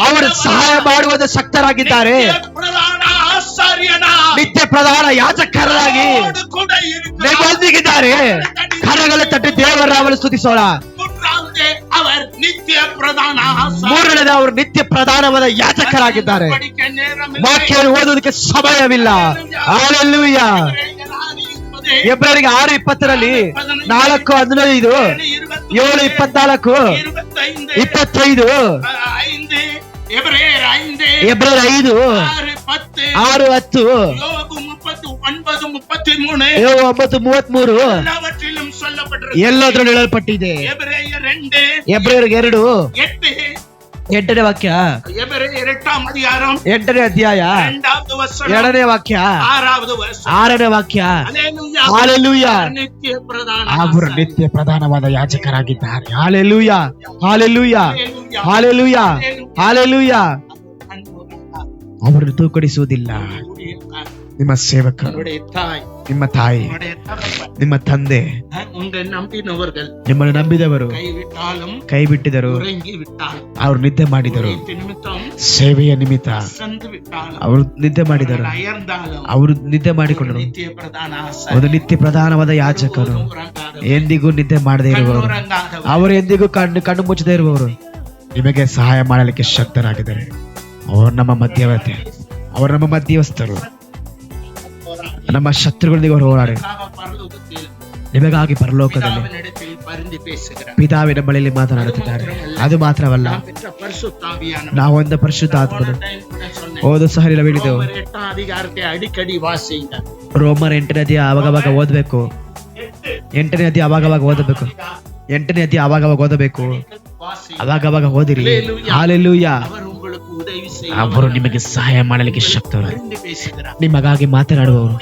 S2: ಅವರು ಸಹಾಯ ಮಾಡುವಂತ ಶಕ್ತರಾಗಿದ್ದಾರೆ. ನಿತ್ಯ ಪ್ರಧಾನ ಯಾಜಕರಾಗಿ ನಿಮ್ಮೊಂದಿಗಿದ್ದಾರೆ. ಕರಗಳ ತಟ್ಟಿ ದೇವರ ಅವಳು ಸ್ತುತಿಸೋಣ.
S3: அவர் நித்திய பிரதான
S2: ಮೂರನೇದು ಅವರು ನಿತ್ಯ ಪ್ರಧಾನವಾದ ಯಾಜಕರಾಗಿದ್ದಾರೆ. ವಾಕ್ಯವನ್ನು ಓದುವುದಕ್ಕೆ ಸಮಯವಿಲ್ಲ. ಹಲ್ಲೆಲೂಯಾ. ಎಬ್ರಿಯರಿಗೆ 6:20 4:15 7:24 25
S3: எபிரேயர் 5
S2: 6:10 9:33
S3: எல்லாவற்றிலும் சொல்லப்பட்டிருக்கிறது.
S2: ಎಲ್ಲದರಲ್ಲೂ ಹೇಳಲ್ಪಟ್ಟಿದೆ.
S3: எபிரேயர் 2
S2: 8 8ನೇ ವಾಕ್ಯ,
S3: எபிரேயர் 8ஆம் அதிகாரம்
S2: 8ನೇ ಅಧ್ಯಾಯ
S3: 2வது வசனம்
S2: 2ನೇ ವಾಕ್ಯ
S3: 6வது வசனம்
S2: 6ನೇ ವಾಕ್ಯ.
S3: ஹalleluya.
S2: ಹಲ್ಲೆಲೂಯಾ.
S3: ನಿತ್ಯ ಪ್ರಧಾನ
S2: ಅವರು ನಿತ್ಯ ಪ್ರಧಾನವಾದ ಯಾಜಕರಾಗಿದ್ದಾರೆ. ಹಲ್ಲೆಲೂಯಾ. ಹಲ್ಲೆಲೂಯಾ. ಹಲ್ಲೆಲೂಯಾ. ಹಲ್ಲೆಲೂಯಾ. ಅವರನ್ನು ತೂಕಡಿಸುವುದಿಲ್ಲ. ನಿಮ್ಮ ಸೇವಕರು,
S3: உங்களுடைய தாய்,
S2: ನಿಮ್ಮ ತಾಯಿ,
S3: உங்களுடைய தகப்பன்,
S2: ನಿಮ್ಮ ತಂದೆ,
S3: உங்களை நம்பினவர்கள்
S2: ನಿಮ್ಮನ್ನು ನಂಬಿದವರು
S3: கைவிட்டாலும்
S2: ಕೈ ಬಿಟ್ಟಿದರು.
S3: உறங்கி விட்டாலும்
S2: ಅವರು ನಿದ್ದೆ ಮಾಡಿದರು.
S3: நிமித்தம்
S2: ಸೇವೆಯ ನಿಮಿತ್ತ
S3: சென்று விட்டாலும்
S2: ಅವರು ನಿದ್ದೆ ಮಾಡಿದರು.
S3: அயர்ந்தாலும்
S2: ಅವರು ನಿದ್ದೆ ಮಾಡಿಕೊಂಡರು.
S3: நித்திய பிரதான
S2: ಒಂದು ನಿತ್ಯ ಪ್ರಧಾನವಾದ ಯಾಜಕರು, ಎಂದಿಗೂ ನಿದ್ದೆ ಮಾಡದೇ ಇರುವವರು,
S3: உறங்காதவர்
S2: ಅವರು ಎಂದಿಗೂ ಕಣ್ಣು ಮುಚ್ಚದೇ ಇರುವವರು ನಿಮಗೆ ಸಹಾಯ ಮಾಡಲಿಕ್ಕೆ ಶಕ್ತರಾಗಿದ್ದಾರೆ. ಅವರು ನಮ್ಮ ಮಧ್ಯವರ್ತಿ, ಅವರು ನಮ್ಮ ಮಧ್ಯವಸ್ಥರು. ನಮ್ಮ ಶತ್ರುಗಳೊಂದಿಗೆ ಅವರು ಹೋರಾಡಿ
S3: பரலோகத்தில்
S2: ನಿಮಗಾಗಿ ಪರಲೋಕದಲ್ಲಿ
S3: பிதாவினிடத்தில் பரிந்து பேசுகிறார்.
S2: ಪಿತಾವಿನ ಬಳಿಯಲ್ಲಿ ಮಾತನಾಡುತ್ತಿದ್ದಾರೆ. ಅದು ಮಾತ್ರವಲ್ಲ,
S3: நாம் பெற்ற பரிசுத்தாவியானவர்
S2: ನಾವೊಂದು ಪರಿಶುದ್ಧಾತ್ಮನು
S3: சொன்னேன்.
S2: ಓದು ಸಹ ಹೇಳಿದೆವು.
S3: ரோமர் 8ஆம் அதிகாரத்தை அடிக்கடி வாசிங்க.
S2: ರೋಮರ್ 8ನೇ ಅಧ್ಯಾಯ ಅವಾಗವಾಗ ಓದಬೇಕು. 8ನೇ ಅಧ್ಯಾಯ ಅವಾಗವಾಗ ಓದಬೇಕು. 8ನೇ ಅಧ್ಯಾಯ ಅವಾಗವಾಗ ಓದಬೇಕು. ಅವಾಗವಾಗ ಓದಿರಿ. ಹಲ್ಲೆಲೂಯಾ.
S3: அவர் உங்களுக்கு உதவி செய்ய
S2: ಅವರು ನಿಮಗೆ ಸಹಾಯ ಮಾಡಲಿಕ್ಕೆ ಶಕ್ತರು.
S3: பரிந்து பேசுகிறார்.
S2: ನಿಮಗಾಗಿ ಮಾತನಾಡುವವರು,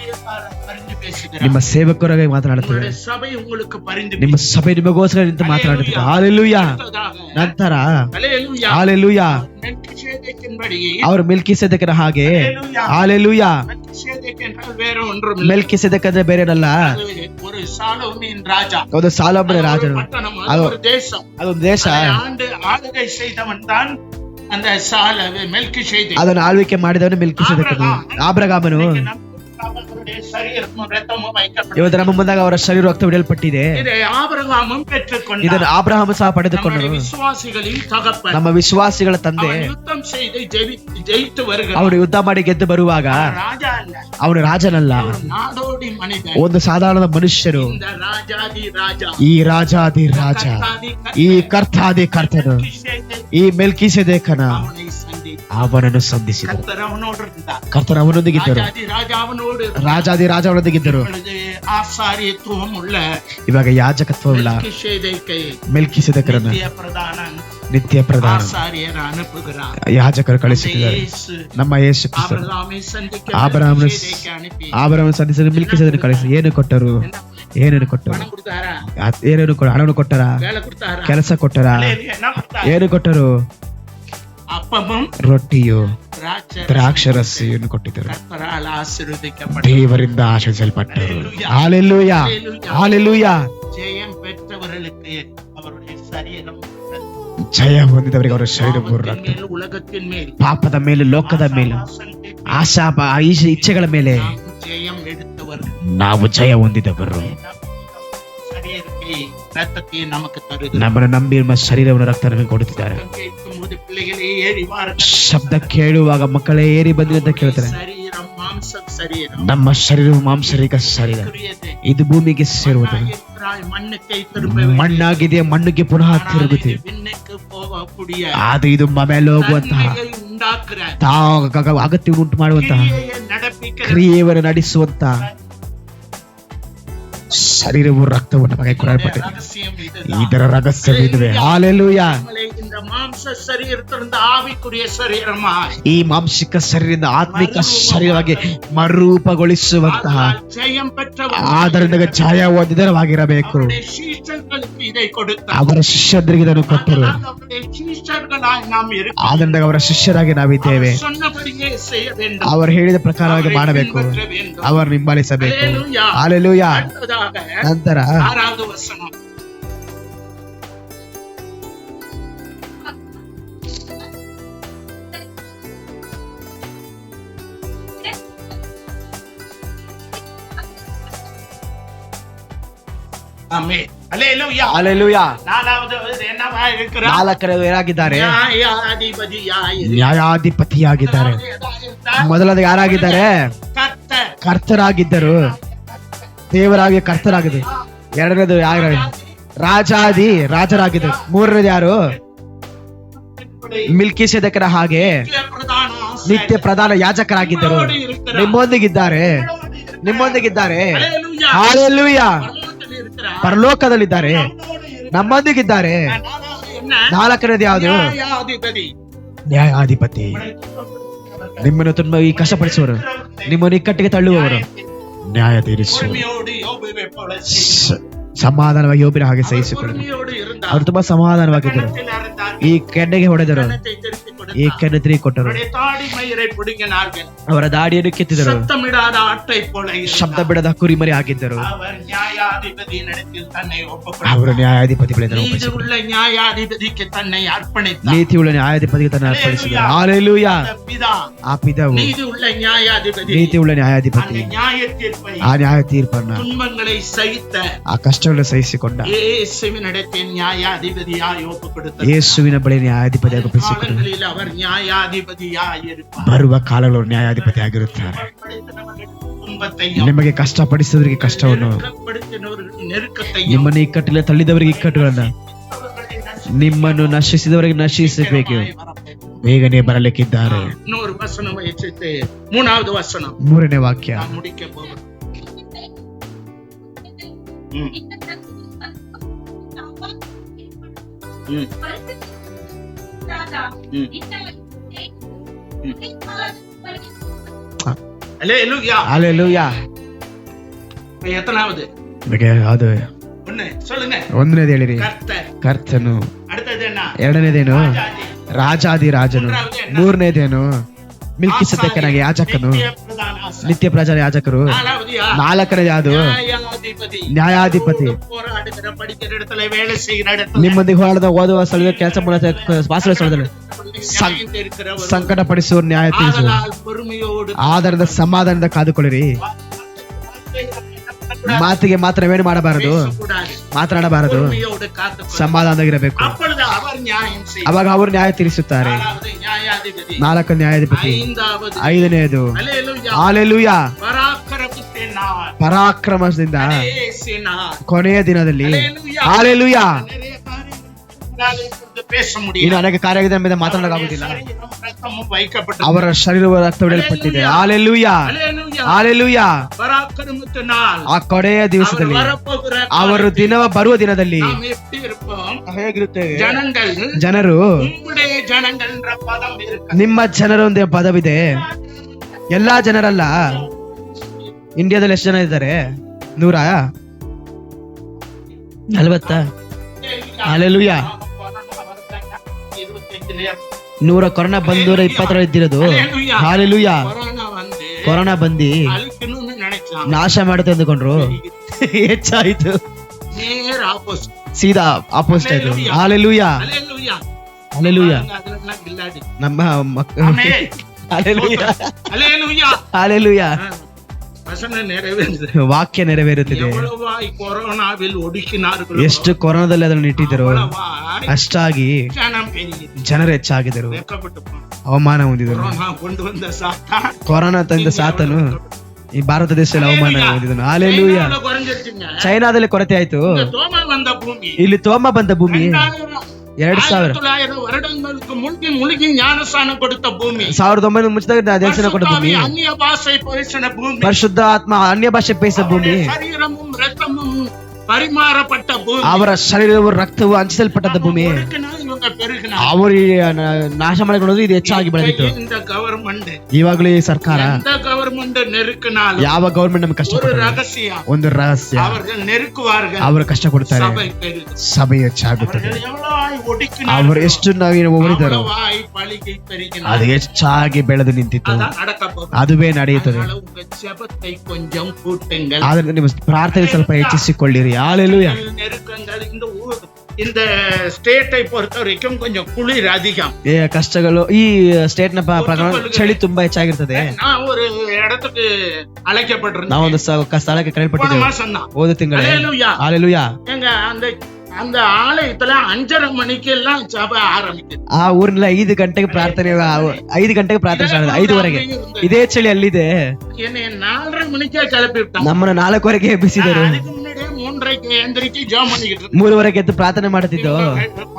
S3: பரிந்து பேசுகிறார்.
S2: ನಿಮ್ಮ ಸೇವಕರಾಗಿ ಮಾತನಾಡುತ್ತಾರೆ.
S3: உங்களுடைய சபை உங்களுக்கு பரிந்து
S2: ನಿಮ್ಮ ಸಭೆ ನಿಮಗೋಸ್ಕರ ನಿಂತು ಮಾತನಾಡುತ್ತದೆ. ಹಲ್ಲೆಲೂಯಾ. ನಂತರ
S3: ஹalleluya.
S2: ಹಲ್ಲೆಲೂಯಾ.
S3: மெல்கிசேதேக்கின்படி
S2: ಅವರು ಮೆಲ್ಕಿಸೆದೆಕನ ಹಾಗೆ. ಹಲ್ಲೆಲೂಯಾ.
S3: மெல்கிசேதேக் என்றால் வேற ஒன்றுமில்லை.
S2: ಮೆಲ್ಕಿಸೆದೆಕಂದ್ರೆ ಬೇರೆನಲ್ಲ,
S3: அது ஒரு சாலோமின் ராஜா.
S2: ಅದು ಸಾಲೋಮನ ರಾಜನು.
S3: பட்டணம்,
S2: அது
S3: அது ஒரு தேசம்.
S2: ಅದೊಂದು ದೇಶ.
S3: அதை ஆண்டு ஆளுகை செய்தவன் தான் அந்த மெல்கிசேதேக்.
S2: ಅದನ್ನು ಆಳ್ವಿಕೆ ಮಾಡಿದವನು ಮೆಲ್ಕಿಸೆದೆಕನು. ಆಬ್ರಹಾಮನು.
S3: அவருடைய சரீரமும் இரத்தமும் வைக்கப்பட்டது.
S2: ಇವತ್ತು ನಮ್ಮ ಮುಂದಾಗ ಅವರ ಶರೀರ ರಕ್ತ ಬಿಡಲ್ಪಟ್ಟಿದೆ.
S3: இதை ஆபிரகாமும் பெற்றுக்கொண்டார்.
S2: ಇದನ್ನು ಆಬ್ರಹಾಮ ಸಹ ಪಡೆದುಕೊಂಡರು.
S3: நம்முடைய விசுவாசிகளின் தகப்பன்.
S2: ನಮ್ಮ ವಿಶ್ವಾಸಿಗಳ ತಂದೆ.
S3: அவன் யுத்தம் செய்து ஜெயித்து வருகிறான்.
S2: ಅವನು ಯುದ್ಧ ಮಾಡಿ ಗೆದ್ದು ಬರುವಾಗ
S3: ராஜா அல்ல,
S2: ಅವನು ರಾಜನಲ್ಲ,
S3: ஒரு நாடோடி மனிதன்.
S2: ಒಂದು ಸಾಧಾರಣ ಮನುಷ್ಯರು.
S3: இந்த ராஜாதி ராஜா,
S2: ಈ ರಾಜಾದಿ ರಾಜ, ಈ ಕರ್ತಾದಿ ಕರ್ತನು, ಈ ಮೆಲ್ಕಿಸೆದೆಕನ
S3: அவனை சந்தித்தார்.
S2: ಅವನನ್ನು ಸಂಧಿಸಿದರು.
S3: கர்த்தர் அவனோடு இருந்தார்.
S2: ಕರ್ತನ ಅವನೊಂದಿಗಿದ್ದರು.
S3: ராஜாதி ராஜா அவனோடு இருந்தார்.
S2: ರಾಜಾದಿ ರಾಜ ಅವನೊಂದಿಗಿದ್ದರು.
S3: இப்பொழுது ஆசாரியத்துவம் உள்ள
S2: ಇವಾಗ ಯಾಜಕತ್ವವಿಲ್ಲ.
S3: மெல்கிசேதேக்கை
S2: ಮೆಲ್ಕಿಸೆದೆಕರನ್ನು
S3: நித்திய பிரதானன்
S2: ನಿತ್ಯ ಪ್ರಧಾನ
S3: ஆசாரியர் அனுப்புகிறார்.
S2: ಯಾಜಕರು ಕಳಿಸುತ್ತಿದ್ದಾರೆ.
S3: இயேசು
S2: ನಮ್ಮ ಯೇಸು ಕ್ರಿಸ್ತ
S3: ஆபிரகாமை சந்திக்க
S2: ஆபிரகாமை
S3: மெல்கிசேதேக்கை அனுப்பி
S2: ಆಬ್ರಹಾಮನ ಸಂಧಿಸಲು ಮೆಲ್ಕಿಸೆದೆಕನ್ನು ಕಳಿಸಿ ಏನು ಕೊಟ್ಟರು? ಏನೇನು ಕೊಟ್ಟರು?
S3: பணம் கொடுத்தாரா?
S2: ಏನೇನು ಹಣವನ್ನು ಕೊಟ್ಟರ?
S3: வேலை கொடுத்தாரா?
S2: ಕೆಲಸ ಕೊಟ್ಟರ?
S3: என்ன கொடுத்தாரு?
S2: ಏನು ಕೊಟ್ಟರು?
S3: அப்பமும்
S2: ರೊಟ್ಟಿಯು
S3: திராட்சை
S2: ದ್ರಾಕ್ಷರಸಿಯನ್ನು ಕೊಟ್ಟಿದ್ದರು.
S3: கர்த்தரால் ஆசீர்வதிக்கப்பட்ட
S2: ದೇವರಿಂದ ಆಶೀರ್ವದಿಸಲ್ಪಟ್ಟರು. ಹಲ್ಲೆಲೂಯಾ. ಹಲ್ಲೆಲೂಯಾ.
S3: ஜெயம் பெற்றவர்களுக்கு அவருடைய சரீரம்
S2: ಜಯ ಹೊಂದಿದವರಿಗೆ ಅವರ ಶರೀರ
S3: பாவத்தின் மேல், உலகத்தின் மேல்,
S2: ಪಾಪದ ಮೇಲೆ, ಲೋಕದ ಮೇಲೆ,
S3: ஆசாசனத்தின்
S2: ಆಶಾ ಇಚ್ಛೆಗಳ ಮೇಲೆ
S3: நாம் ஜெயம் எடுத்தவர்கள்.
S2: ನಾವು ಜಯ ಹೊಂದಿದವರು.
S3: சரீரத்தை ரத்தத்தை நமக்கு தருகிறார்.
S2: ನಮ್ಮನ್ನು ನಂಬಿ ನಮ್ಮ ಶರೀರವನ್ನು ರಕ್ತ ನಮಗೆ ಕೊಡುತ್ತಿದ್ದಾರೆ.
S3: கேட்கும்போது பிள்ளைகளே ஏறி வாருங்கள்.
S2: ಶಬ್ದ ಕೇಳುವಾಗ ಮಕ್ಕಳೇ ಏರಿ ಬಂದಿದೆ ಅಂತ ಕೇಳ್ತಾರೆ.
S3: சரீரம் மாம்சம் சரீரம்
S2: ನಮ್ಮ ಶರೀರವು ಮಾಂಸರಿಕ ಶರೀರ,
S3: குறியது.
S2: ಇದು ಭೂಮಿಗೆ ಸೇರುವುದು.
S3: மண்ணாயிருக்கிறாய், மண்ணுக்கை திரும்ப
S2: ಮಣ್ಣಾಗಿದೆ, ಮಣ್ಣಿಗೆ ಪುನಃ ತಿರುಗುತ್ತೆ.
S3: விண்ணுக்கு போகக்கூடிய
S2: ಅದು ಇದು ಮೇಲೆ ಹೋಗುವಂತಹ
S3: நன்மையை உண்டாக்குற
S2: ಅಗತ್ಯವನ್ನು ಉಂಟು ಮಾಡುವಂತಹ
S3: கிரியையை நடப்பிக்கிற
S2: ಕ್ರಿಯೆಯನ್ನು ನಡೆಸುವಂತ ಶರೀರವು ರಕ್ತವು ನಮಗೆ ಕೊಡಲ್ಪಟ್ಟಿದೆ.
S3: ரகசியம் இதுதான்.
S2: ಇದರ ರಹಸ್ಯವಿದೆ. ಹಾಲೆಲೂಯಾ.
S3: நம்மளை இந்த மாம்ச சரீரத்திலிருந்து ஆவிக்குரிய சரீரமா
S2: ಈ ಮಾಂಸಿಕ ಶರೀರದಿಂದ ಆತ್ಮಿಕ ಶರೀರವಾಗಿ ಮರುರೂಪಗೊಳಿಸುವಂತಹ
S3: ஜெயம் பெற்ற
S2: ಆದರಣೆಗ ಛಾಯ ಹೊಂದಿದರವಾಗಿರಬೇಕು.
S3: சீஷர்களுக்கு இதை கொடுத்தார்.
S2: ಅವರ ಶಿಷ್ಯರಿಗೆ ಇದನ್ನು ಕೊಟ್ಟರು.
S3: அவருடைய சீஷர்களாய் நாம் இருக்கிறோம்.
S2: ಆದರಣೆಗ ಅವರ ಶಿಷ್ಯರಾಗಿ ನಾವಿದ್ದೇವೆ.
S3: சொன்னபடியே செய்ய வேண்டும்.
S2: ಅವರು ಹೇಳಿದ ಪ್ರಕಾರವಾಗಿ ಮಾಡಬೇಕು.
S3: பின்பற்ற வேண்டும்.
S2: ಅವರು ಹಿಂಬಾಲಿಸಬೇಕು.
S3: ஹalleluya.
S2: ಹಾಲೆಲೂಯಾ.
S3: அடுத்ததாக
S2: ನಂತರ
S3: 6வது வசனம். ஆமென். ஹalleluya.
S2: ಹಾಲೆಲೂಯಾ.
S3: 4வது என்னவா இருக்கிறார்?
S2: ನಾಲ್ಕರದು ಏನಾಗಿದ್ದಾರೆ?
S3: ನ್ಯಾಯಾಧಿಪತಿಯಾಗಿ
S2: ನ್ಯಾಯಾಧಿಪತಿಯಾಗಿದ್ದಾರೆ. ಮೊದಲದು ಯಾರಾಗಿದ್ದಾರೆ?
S3: கர்த்தர்.
S2: ಕರ್ತರಾಗಿದ್ದರು. ದೇವರಾಗಿ ಕರ್ತರಾಗಿದ್ದರು. ಎರಡನೇದು ಯಾರು? ರಾಜರಾಗಿದ್ದರು. ಮೂರನೇದು ಯಾರು? ಮಿಲ್ಕಿಸೆದೆಕರ ಹಾಗೆ ನಿತ್ಯ ಪ್ರಧಾನ ಯಾಜಕರಾಗಿದ್ದರು. ನಿಮ್ಮೊಂದಿಗಿದ್ದಾರೆ. ಹಾಲೆಲೂಯಾ. ಪರಲೋಕದಲ್ಲಿದ್ದಾರೆ. ನಮ್ಮೊಂದಿಗಿದ್ದಾರೆ. ನಾಲ್ಕನೇದು ಯಾವುದು? ನ್ಯಾಯಾಧಿಪತಿ. ನಿಮ್ಮನ್ನು ತುಂಬಾ ಈ ಕಷ್ಟಪಡಿಸುವರು, ನಿಮ್ಮನ್ನು ಇಕ್ಕಟ್ಟಿಗೆ ತಳ್ಳುವವರು, ನ್ಯಾಯ ತೀರಿಸುವರು. ಸಮಾಧಾನವಾಗಿ ಯೋಬಿನ ಹಾಗೆ ಸಹಿಸಿಕೊಳ್ಳರು. ಅವರು ತುಂಬಾ ಸಮಾಧಾನವಾಗಿದ್ದರು. ಈ ಕೆನ್ನೆಗೆ ಹೊಡೆದರು, ಈ ಕೆನ್ನೆ ತಿರುಗಿ ಕೊಟ್ಟರು. ಅವರ ದಾಡಿಯನ್ನು ಕಿತ್ತಿದರು. ಶಬ್ದ ಬಿಡದ ಕುರಿಮರಿ ಆಗಿದ್ದರು. ಅವರು ನ್ಯಾಯಾಧಿಪತಿಗಳಿಂದ ನೀತಿಯುಳ್ಳ ನ್ಯಾಯಾಧಿಪತಿಗೆ ತನ್ನ ಅರ್ಪಣಿಸಿದರು. ಹಾಲೆಲೂಯಾ. ಆ ಪಿತಾವು ನೀತಿಯುಳ್ಳ ನ್ಯಾಯಾಧಿಪತಿ. ಆ ನ್ಯಾಯ ತೀರ್ಪನ್ನ, ಆ ಕಷ್ಟಗಳನ್ನು ಸಹಿಸಿಕೊಂಡ ಯೇಸುವಿನ ಬಳಿ ನ್ಯಾಯಾಧಿಪತಿಯಾಗಿ ಒಪ್ಪಿಸಿಕೊಂಡರು. ಬರುವ ಕಾಲಗಳು ನ್ಯಾಯಾಧಿಪತಿ ಆಗಿರುತ್ತಾರೆ. ನಿಮಗೆ ಕಷ್ಟಪಡಿಸಿದವರಿಗೆ ಕಷ್ಟವನ್ನು, ನಿಮ್ಮನ್ನು ಇಕ್ಕಟ್ಟಿಲ್ಲ ತಳ್ಳಿದವರಿಗೆ ಇಕ್ಕಟ್ಟುಗಳನ್ನ, ನಿಮ್ಮನ್ನು ನಶಿಸಿದವರಿಗೆ ನಶಿಸಬೇಕು. ಬೇಗನೆ ಬರಲಿಕ್ಕಿದ್ದಾರೆ. ಮೂರನೇ ವಾಕ್ಯ. ஹalleluya.
S3: எத்தனாவது?
S2: ಅದು ಒಂದನೇದು ಹೇಳಿರಿ, ಕರ್ತನು. ಎರಡನೇದೇನು? ರಾಜಾದಿರಾಜನು. ಮೂರನೇದೇನು? ಮಿಲ್ಕಿಸೆದೆಕನಾಗಿ ಯಾಜಕನು, ನಿತ್ಯ ಪ್ರಧಾನ ಯಾಜಕರು. ನಾಲ್ಕನೇದು ಯಾವುದು? ನ್ಯಾಯಾಧಿಪತಿ. ನಿಮ್ಮೊಂದಿಗೆ ಹೋರಾಡದ ಓದುವ ಸ್ಥಳದ ಕೆಲಸ ಮಾಡುವ ವಾಸದ ಸ್ಥಳದಲ್ಲಿ ಸಂಕಟ ಪಡಿಸುವ ನ್ಯಾಯ ತೀರಿಸುವ. ಆದ್ದರಿಂದ ಸಮಾಧಾನದಿಂದ ಕಾದುಕೊಳ್ಳಿರಿ. ಮಾತಿಗೆ ಮಾತ್ರ ಏನು ಮಾಡಬಾರದು, ಮಾತನಾಡಬಾರದು, ಸಮಾಧಾನವಾಗಿರಬೇಕು. ಅವಾಗ ಅವರು ನ್ಯಾಯ ತೀರಿಸುತ್ತಾರೆ. ನಾಲ್ಕು ನ್ಯಾಯಾಧಿಪತಿ. ಐದನೆಯದು ಹಾಲೆಲೂಯಾ. ಪರಾಕ್ರಮದಿಂದ ಕೊನೆಯ ದಿನದಲ್ಲಿ ಹಾಲೆಲೂಯಾ. ಇನ್ನು ಅನೇಕ ಕಾರ್ಯದ ಮೇಲೆ ಮಾತನಾಡಲಾಗುವುದಿಲ್ಲ. ಅವರ ಶರೀರವು ರಕ್ತ ಹೊಡೆಯಲ್ಪಟ್ಟಿದೆ. ಹಾಲೆಲೂಯಾ. ಹಾಲೆಲೂಯಾ. ಆ ಕೊನೆಯ ದಿವಸದಲ್ಲಿ, ಅವರು ಬರುವ ದಿನದಲ್ಲಿ ಹೇಗಿರುತ್ತೇವೆ? ಜನರು, ನಿಮ್ಮ ಜನರು ಒಂದೇ ಪದವಿದೆ. ಎಲ್ಲಾ ಜನರಲ್ಲ. ಇಂಡಿಯಾದಲ್ಲಿ ಎಷ್ಟು ಜನ ಇದ್ದಾರೆ? 140. ಹಾಲೆಲೂಯಾ. 100 ಕೊರೋನಾ ಬಂದು 22 ಇದ್ದಿರೋದು. ಹಾಲೆಲೂಯಾ. ಕೊರೋನಾ ಬಂದು ನಾಶ ಮಾಡುತ್ತೆ ಅಂದುಕೊಂಡ್ರು, ಹೆಚ್ಚಾಯ್ತು. ಸೀದಾ ಆಪೋಸಿಟ್ ಆಯ್ತು. ಹಾಲೆಲೂಯಾ. ಹಾಲೆಲೂಯಾ. ನಮ್ಮ ಹಾಲೆಲೂಯಾ. ವಾಕ್ಯ ನೆರವೇರುತ್ತಿದೆ. ಎಷ್ಟು ಕೊರೋನಾದಲ್ಲಿ ಅದನ್ನು ಇಟ್ಟಿದ್ದರು, ಅಷ್ಟಾಗಿ ಜನರು ಹೆಚ್ಚಾಗಿದ್ದರು, ಅವಮಾನ ಹೊಂದಿದರು. ಕೊರೋನಾ ತಂದ ಸಾತನು ಈ ಭಾರತ ದೇಶದಲ್ಲಿ ಅವಮಾನ ಹೊಂದಿದನು. ಹಾಲೆಲೂಯಾ. ಚೈನಾದಲ್ಲಿ ಕೊರತೆ ಆಯ್ತು, ಇಲ್ಲಿ ತೋಮ ಬಂದ ಭೂಮಿ 2000
S3: 1900 வருடங்களுக்கு முழுகி ஞானஸ்நானம் கொடுத்த பூமಿ,
S2: 1900 ಮುಂಚಿದಾಗ ದೇವಸ್ಥಾನ ಕೊಟ್ಟ ಭೂಮಿ,
S3: ಅನ್ಯ ಭಾಷೆ ಪೇಸಿನ ಭೂಮಿ,
S2: ಪರಿಶುದ್ಧ ಆತ್ಮ ಅನ್ಯ ಭಾಷೆ ಪೇಯಿಸಿದ ಭೂಮಿ,
S3: ಶರೀರமும் ரத்தமும் பரிமாறப்பட்ட ಭೂಮಿ,
S2: ಅವರ ಶರೀರವು ರಕ್ತವು ಹಂಚಿಸಲ್ಪಟ್ಟದ ಭೂಮಿ.
S3: ಇವಾಗ ಪೆರುಗಿನ
S2: ಅವರು ನಾಶ ಮಾಡಿಕೊಳ್ಳೋದು ಇದು ಹೆಚ್ಚಾಗಿ ಬೆಳೆದಿತ್ತು.
S3: இந்த ಗವರ್ಮೆಂಟ್,
S2: ಇವಾಗಲೂ ಈ ಸರ್ಕಾರ,
S3: இந்த ಗವರ್ಮೆಂಟ್ ನೆರುಕಿನಾலும்
S2: ಯಾವ ಗವರ್ಮೆಂಟ್ ನಮ್ಗೆ ಕಷ್ಟ
S3: ஒரு
S2: ಕೊಡ್ತಾರೆ,
S3: ரகசியம்,
S2: ಒಂದು ರಹಸ್ಯ,
S3: அவர்கள் நெருக்குவார்கள்,
S2: ಅವರು ಕಷ್ಟ ಕೊಡ್ತಾರೆ,
S3: சபை பெருகும்.
S2: ಸಭೆ ಹೆಚ್ಚಾಗುತ್ತದೆ.
S3: அவர்கள் எவ்வளவாய் ஒடுக்கினார்கள்,
S2: ಅವರು ಎಷ್ಟು ನಾವು ಓಡಿದರು
S3: அவ்வளவாய் பலிகை பெருகினார்கள்.
S2: ಅದು ಹೆಚ್ಚಾಗಿ ಬೆಳೆದು ನಿಂತಿತ್ತು.
S3: அதான் நடக்கப்போகுது.
S2: ಅದುವೇ ನಡೆಯುತ್ತದೆ.
S3: அதனால உங்க ஜெபத்தை கொஞ்சம் கூட்டுங்கள்.
S2: ಆದ್ರೆ ನಿಮ್ಮ ಪ್ರಾರ್ಥನೆ ಸ್ವಲ್ಪ ಹೆಚ್ಚಿಸಿಕೊಳ್ಳಿರಿ. ಹಾಲೆಲೂಯಾ.
S3: நெருக்கங்கள் இந்த ஸ்டேட்டை பொறுத்த வரைக்கும் கொஞ்சம் குளிர் அதிகம்.
S2: ಕಷ್ಟಗಳು ಈ ಸ್ಟೇಟ್ ನ ಪ್ರಕಾರ ಚಳಿ ತುಂಬಾ ಹೆಚ್ಚಾಗಿರ್ತದೆ.
S3: நான் ஒரு இடத்துக்கு அழைக்கப்பட்டிருந்தேன்.
S2: ನಾವೊಂದು ಸ್ಥಳಕ್ಕೆ ಕರೆಯಲ್ಪಟ್ಟಿದ್ದೇವೆ.
S3: மாசம் தான்.
S2: ಹೋದ ತಿಂಗಳೇ.
S3: ஹalleluya.
S2: ಹಾಲೆಲೂಯಾ.
S3: எங்க அந்த ஆலயத்துல 5:30 மணிக்கு எல்லாம் சபை ஆரம்பிக்குது.
S2: ಆ ಊರಿನಲ್ಲಿ 5 ಗಂಟೆಗೆ ಪ್ರಾರ್ಥನೆ 5 ಗಂಟೆಗೆ ಪ್ರಾರ್ಥನೆ ಸ್ಟಾರ್ಟ್ 5ವರೆಗೆ. ಇದೇ ಚಳಿ ಅಲ್ಲಿದೆ.
S3: என்னை 4:30 மணிக்கே கிளப்பி விட்டாங்க.
S2: ನಮ್ಮನ್ನ 4ವರೆಗೆ ಎಬ್ಬಿಸಿದರು.
S3: அதுக்கு முன்னாடியே 3:30க்கு எந்திரிச்சு ஜெபம் பண்ணிக்கிட்டு இருந்தேன்.
S2: 3ವರೆಗೆ ಎದ್ದು ಪ್ರಾರ್ಥನೆ ಮಾಡುತ್ತಿದ್ದು.